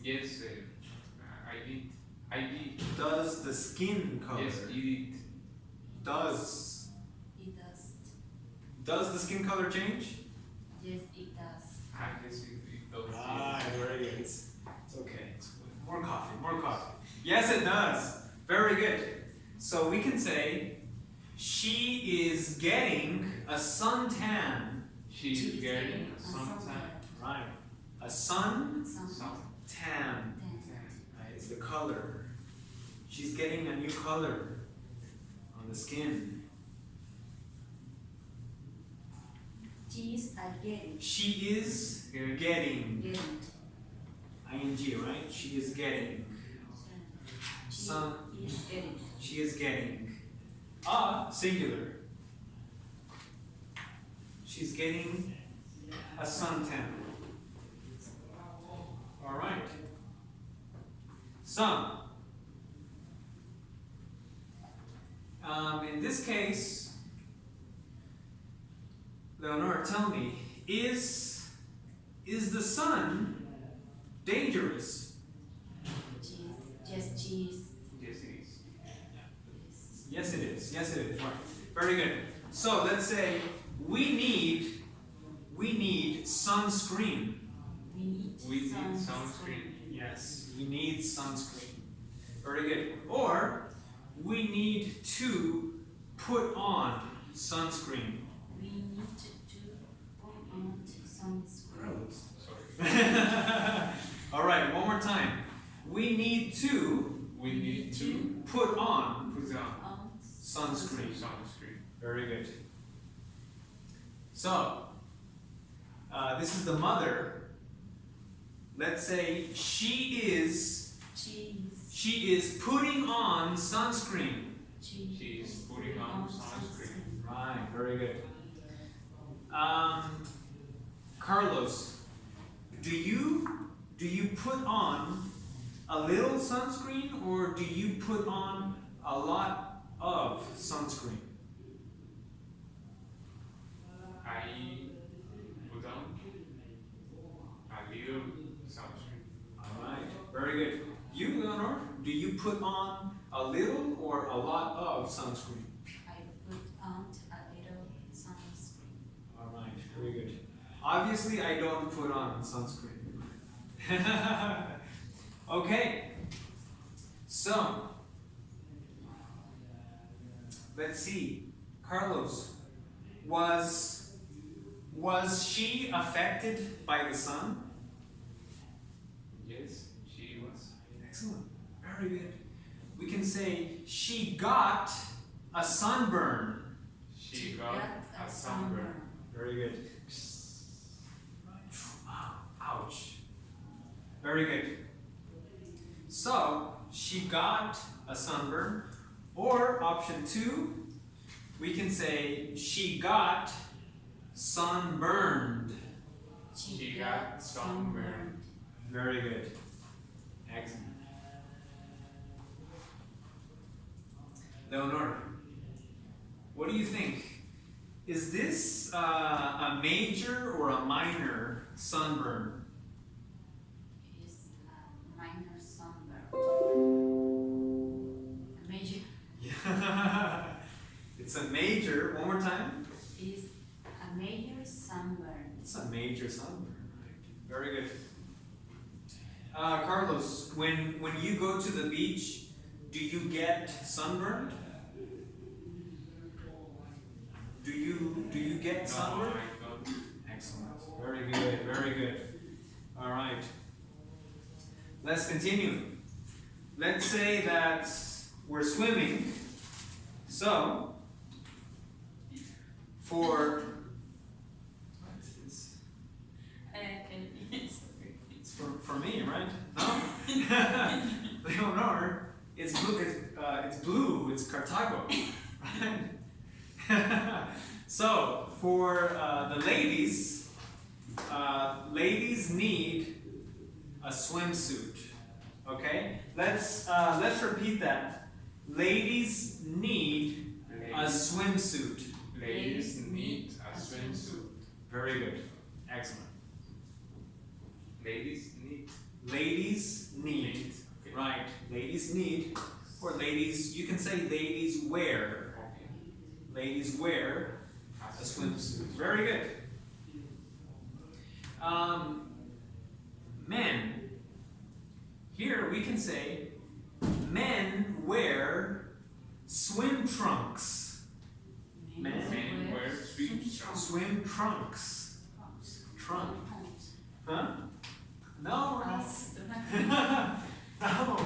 Speaker 1: Yes, I did.
Speaker 2: Does the skin color?
Speaker 1: Yes, you did.
Speaker 2: Does.
Speaker 3: It does.
Speaker 2: Does the skin color change?
Speaker 3: Yes, it does.
Speaker 1: Yes, it does.
Speaker 2: Very good. It's okay. More coffee. Yes, it does. Very good. So we can say, she is getting a suntan.
Speaker 1: She's getting a suntan.
Speaker 2: Right. A sun
Speaker 1: Sun.
Speaker 2: tan. Right, is the color. She's getting a new color on the skin.
Speaker 3: She's getting.
Speaker 2: She is getting. ING, right? She is getting. Sun.
Speaker 3: She is getting.
Speaker 2: She is getting. Singular. She's getting a suntan. All right. So, in this case, Leonora, tell me, is the sun dangerous?
Speaker 3: Yes, she is.
Speaker 1: Yes, it is.
Speaker 2: Yes, it is. Yes, it is. Right. Very good. So let's say we need sunscreen.
Speaker 3: We need
Speaker 1: sunscreen.
Speaker 2: Yes, we need sunscreen. Very good. Or we need to put on sunscreen.
Speaker 3: We need to put on sunscreen.
Speaker 1: Sorry.
Speaker 2: All right, one more time. We need to
Speaker 1: We need to
Speaker 2: put on
Speaker 1: put on
Speaker 2: sunscreen.
Speaker 1: sunscreen.
Speaker 2: Very good. So, this is the mother. Let's say she is putting on sunscreen.
Speaker 1: She's putting on sunscreen.
Speaker 2: Right, very good. Carlos, do you put on a little sunscreen or do you put on a lot of sunscreen?
Speaker 1: I put on a little sunscreen.
Speaker 2: Alright, very good. You, Leonor, do you put on a little or a lot of sunscreen?
Speaker 3: I put on a little sunscreen.
Speaker 2: Alright, very good. Obviously, I don't put on sunscreen. Okay, so let's see. Carlos, was she affected by the sun?
Speaker 1: Yes, she was.
Speaker 2: Excellent, very good. We can say she got a sunburn.
Speaker 1: She got a sunburn.
Speaker 2: Very good. Ouch. Very good. So, she got a sunburn. Or option 2, we can say she got sunburned.
Speaker 1: She got sunburned.
Speaker 2: Very good. Excellent. Leonor, what do you think? Is this a major or a minor sunburn?
Speaker 3: Is a minor sunburn. A major
Speaker 2: Yeah. It's a major. One more time.
Speaker 3: is a major sunburn.
Speaker 2: It's a major sunburn. Right. Very good. Carlos, when you go to the beach, do you get sunburned? Do you get
Speaker 1: No,
Speaker 2: sunburned?
Speaker 1: I don't.
Speaker 2: Excellent. Very good. Very good. All right. Let's continue. Let's say that we're swimming. So, for it's for me, right? No, Leonor, it's blue. It's blue. It's Cartago, right? So for the ladies, ladies need a swimsuit. Okay, let's repeat that. Ladies need a swimsuit.
Speaker 1: Ladies need a swimsuit.
Speaker 2: Very good. Excellent.
Speaker 1: Ladies need.
Speaker 2: Ladies need.
Speaker 1: Okay.
Speaker 2: Right. Ladies need. Or ladies, you can say ladies wear.
Speaker 1: Okay.
Speaker 2: Ladies wear a swimsuit. Very good. Men. Here we can say men wear swim trunks. Men
Speaker 1: wear swim trunks.
Speaker 2: Swim trunks. Trunk. Huh? No. No.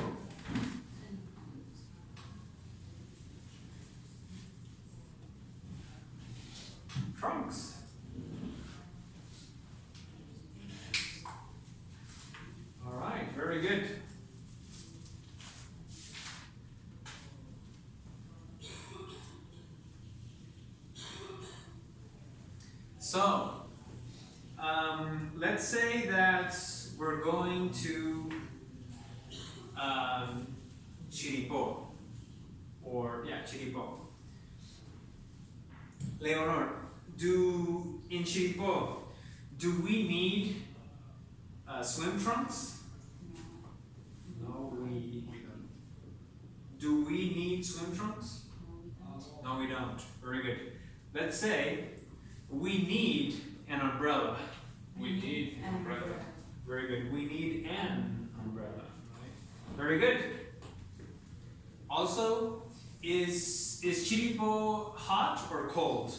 Speaker 2: Trunks. All right, very good. So, let's say that we're going to Chiripo, or Chiripo. Leonor, in Chiripo, do we need swim trunks? No, we don't. Do we need swim trunks? No, we don't. Very good. let's say we need an umbrella.
Speaker 1: We need an umbrella.
Speaker 2: Very good. We need an umbrella. Right? Very good. Also, is Chiripo hot or cold?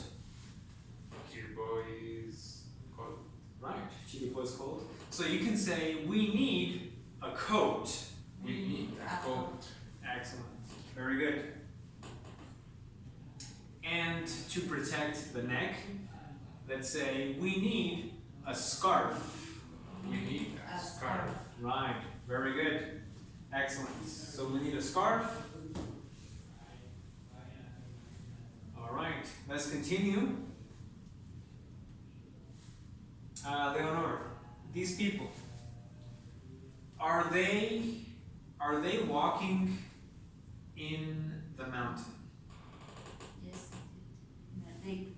Speaker 1: Kirbo is cold.
Speaker 2: Right. Chiripo is cold. So you can say we need a coat.
Speaker 1: We need a coat.
Speaker 2: Excellent. Very good. And to protect the neck, let's say we need a scarf.
Speaker 1: We need a scarf.
Speaker 2: Right. Very good. Excellent. So we need a scarf. All right. Let's continue. Leonor, these people, are they walking in the mountain?
Speaker 3: Yes. They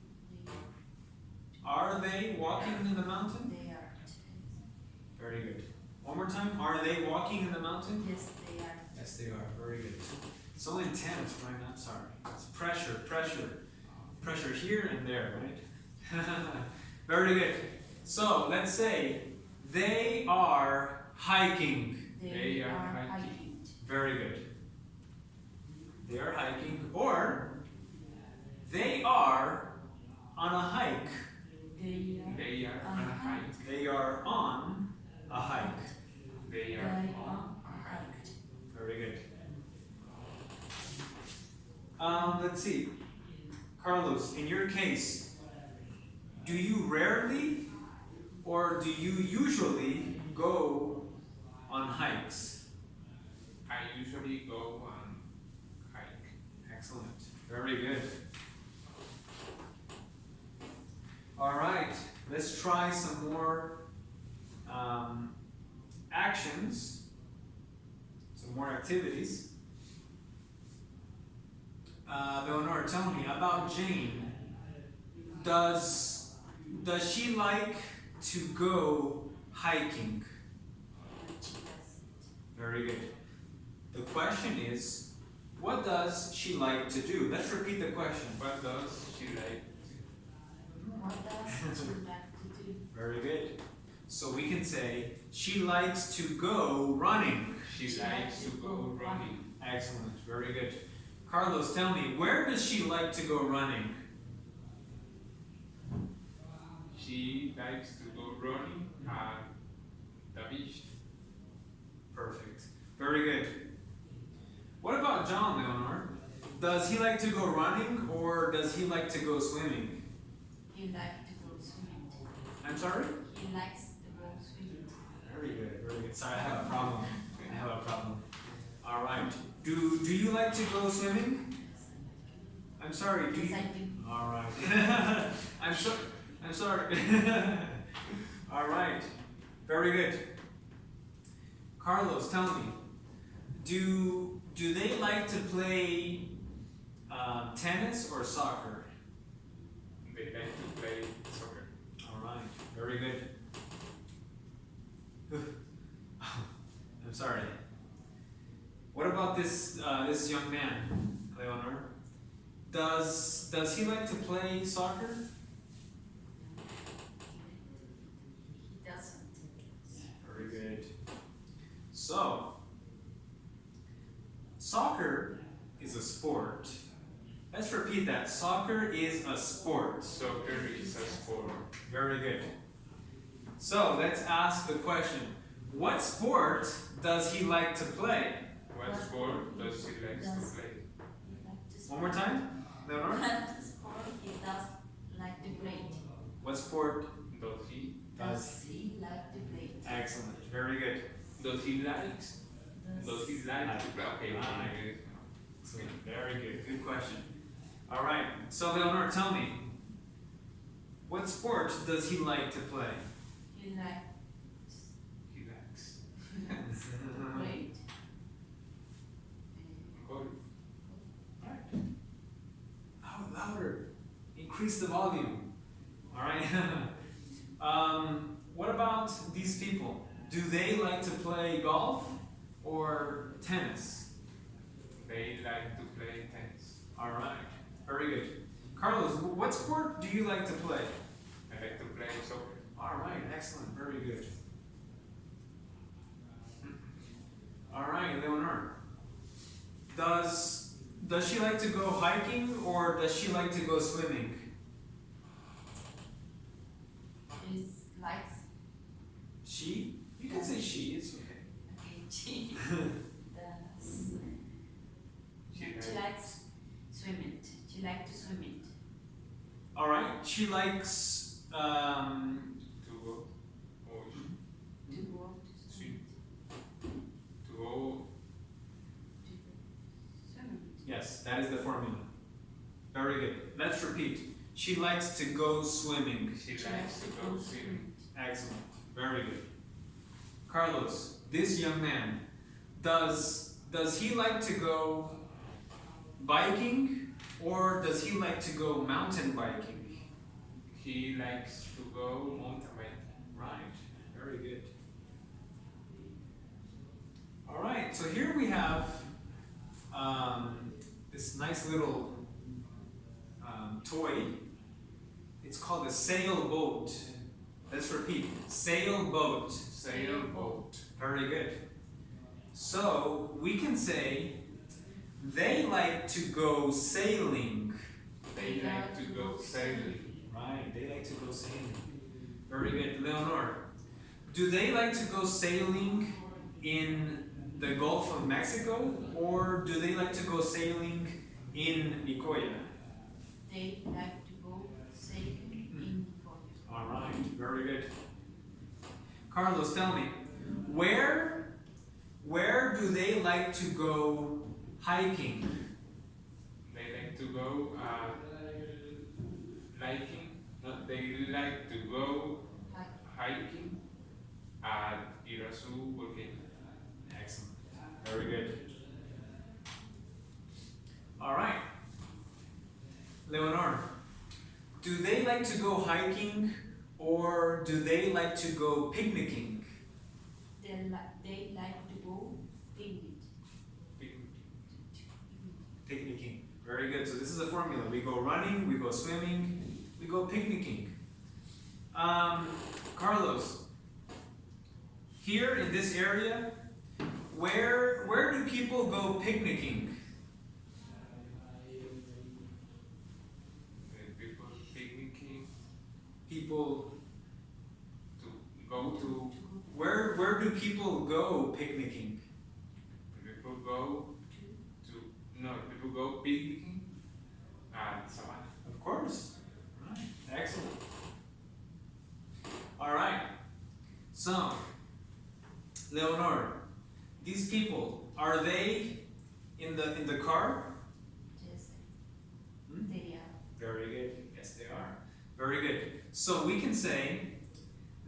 Speaker 2: Are they walking in the mountain?
Speaker 3: they are.
Speaker 2: Very good. One more time. Are they walking in the mountain?
Speaker 3: Yes, they are.
Speaker 2: Yes, they are. Very good. It's so intense, right? I'm sorry. It's pressure, pressure. Pressure here and there, right? Very good. So, let's say they are hiking.
Speaker 1: They are hiking.
Speaker 2: Very good. They are hiking. Or, they are on a hike.
Speaker 1: They are on a hike.
Speaker 2: They are on a hike.
Speaker 1: They are on a hike.
Speaker 2: Very good. Let's see. Carlos, in your case, do you rarely or do you usually go on hikes?
Speaker 1: I usually go on hike.
Speaker 2: Excellent. Very good. All right. Let's try some more actions, some more activities. Leonor, tell me about Jane. Does she like to go hiking? Very good. The question is, what does she like to do? Let's repeat the question.
Speaker 1: What does she like?
Speaker 3: What does she like to do?
Speaker 2: Very good. So we can say, she likes to go running.
Speaker 1: She likes to go running.
Speaker 2: Excellent. Very good. Carlos, tell me, where does she like to go running?
Speaker 1: She likes to go running at the beach.
Speaker 2: Perfect. Very good. What about John, Leonor? Does he like to go running or does he like to go swimming?
Speaker 3: He likes to go swimming.
Speaker 2: I'm sorry?
Speaker 3: He likes to go swimming.
Speaker 2: Very good, very good. Sorry, I have a problem. I have a problem. All right. Do you like to go swimming? I'm sorry. Do you?
Speaker 3: Yes, I do.
Speaker 2: All right. I'm sorry. All right. Very good. Carlos, tell me. Do they like to play tennis or soccer?
Speaker 1: They like to play soccer.
Speaker 2: All right. Very good. I'm sorry. What about this young man, Leonor? Does he like to play soccer?
Speaker 3: He doesn't.
Speaker 2: Very good. So, soccer is a sport. Let's repeat that. Soccer is a sport.
Speaker 1: Soccer is a sport.
Speaker 2: Very good. So, let's ask the question. What sport does he like to play?
Speaker 1: What sport does he like to play?
Speaker 2: One more time, Leonor.
Speaker 3: What sport he does like to play?
Speaker 2: What sport
Speaker 1: Does he?
Speaker 3: Does he like to play?
Speaker 2: Excellent. Very good.
Speaker 1: Does he likes? Does he like to play? Okay,
Speaker 2: Right.
Speaker 1: okay.
Speaker 2: Excellent. Very good. Good question. All right. So, Leonor, tell me. What sport does he like to play?
Speaker 3: He likes
Speaker 1: He likes.
Speaker 3: to play.
Speaker 1: Golf.
Speaker 2: Right. Louder. Increase the volume. All right. What about these people? Do they like to play golf or tennis?
Speaker 1: They like to play tennis.
Speaker 2: All right. Very good. Carlos, what sport do you like to play?
Speaker 1: I like to play soccer.
Speaker 2: Alright, excellent, very good. Alright, Leonor. Does she like to go hiking or does she like to go swimming?
Speaker 3: She likes.
Speaker 2: She? You can say she, it's okay.
Speaker 3: Okay, she does.
Speaker 1: She
Speaker 3: She likes swimming. She likes to swim it.
Speaker 2: Alright, she likes
Speaker 1: to go or
Speaker 3: To go to swim.
Speaker 1: to go.
Speaker 3: Swim.
Speaker 2: yes, that is the formula. Very good. Let's repeat. She likes to go swimming.
Speaker 1: She likes to go swimming.
Speaker 2: Excellent. Very good. Carlos, this young man, does he like to go biking or does he like to go mountain biking?
Speaker 1: He likes to go mountain biking.
Speaker 2: Right. Very good. All right. So here we have this nice little toy. It's called a sailboat. Let's repeat. Sailboat.
Speaker 1: Sailboat.
Speaker 2: Very good. So we can say they like to go sailing.
Speaker 1: They like to go sailing.
Speaker 2: Right, they like to go sailing. Very good. Leonor, do they like to go sailing in the Gulf of Mexico or do they like to go sailing in Nicoya?
Speaker 3: They like to go sailing in Nicoya.
Speaker 2: All right, very good. Carlos, tell me, where do they like to go hiking?
Speaker 1: They like to go hiking. No, they like to go hiking at Irasu volcano.
Speaker 2: Excellent. Very good. All right. Leonor, do they like to go hiking or do they like to go picnicking?
Speaker 3: They like to go picnic.
Speaker 2: Picnicking. Very good. So this is a formula. We go running, we go swimming, we go picnicking. Carlos, here in this area, where do people go picnicking?
Speaker 1: People picnicking
Speaker 2: People
Speaker 1: to go to.
Speaker 2: where do people go picnicking?
Speaker 1: People go to. No, people go picnicking at Savannah.
Speaker 2: Of course. Right. Excellent. All right. So, Leonor, these people, are they in the car?
Speaker 3: Yes,
Speaker 2: Hmm?
Speaker 3: they are.
Speaker 2: Very good. Yes, they are. Very good. So we can say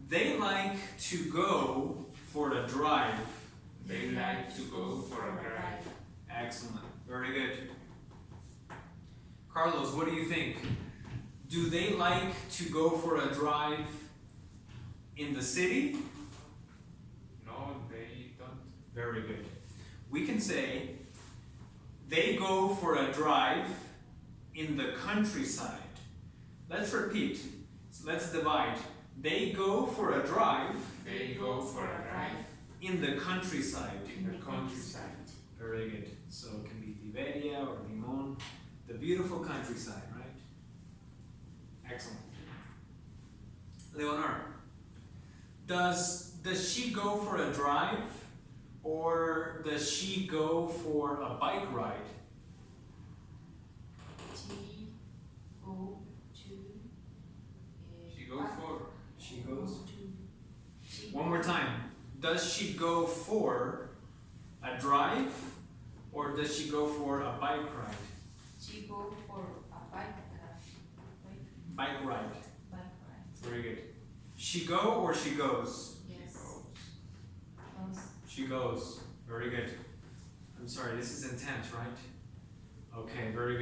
Speaker 2: they like to go for a drive.
Speaker 1: They like to go for a drive.
Speaker 2: Excellent. Very good. Carlos, what do you think? Do they like to go for a drive in the city?
Speaker 1: No, they don't.
Speaker 2: Very good. We can say they go for a drive in the countryside. Let's repeat. So let's divide. They go for a drive
Speaker 1: They go for a drive
Speaker 2: in the countryside.
Speaker 1: in the countryside.
Speaker 2: Very good. So it can be Tiberia or Limon, the beautiful countryside, right? Excellent. Leonor, does she go for a drive or does she go for a bike ride?
Speaker 3: She go to.
Speaker 1: She goes for.
Speaker 2: She goes.
Speaker 3: She
Speaker 2: One more time. Does she go for a drive or does she go for a bike ride?
Speaker 3: She go for a bike
Speaker 2: Bike ride.
Speaker 3: ride.
Speaker 2: Very good. She go or she goes?
Speaker 3: Yes.
Speaker 1: Goes.
Speaker 3: Goes.
Speaker 2: She goes. Very good. I'm sorry, this is intense, right? Okay, very good.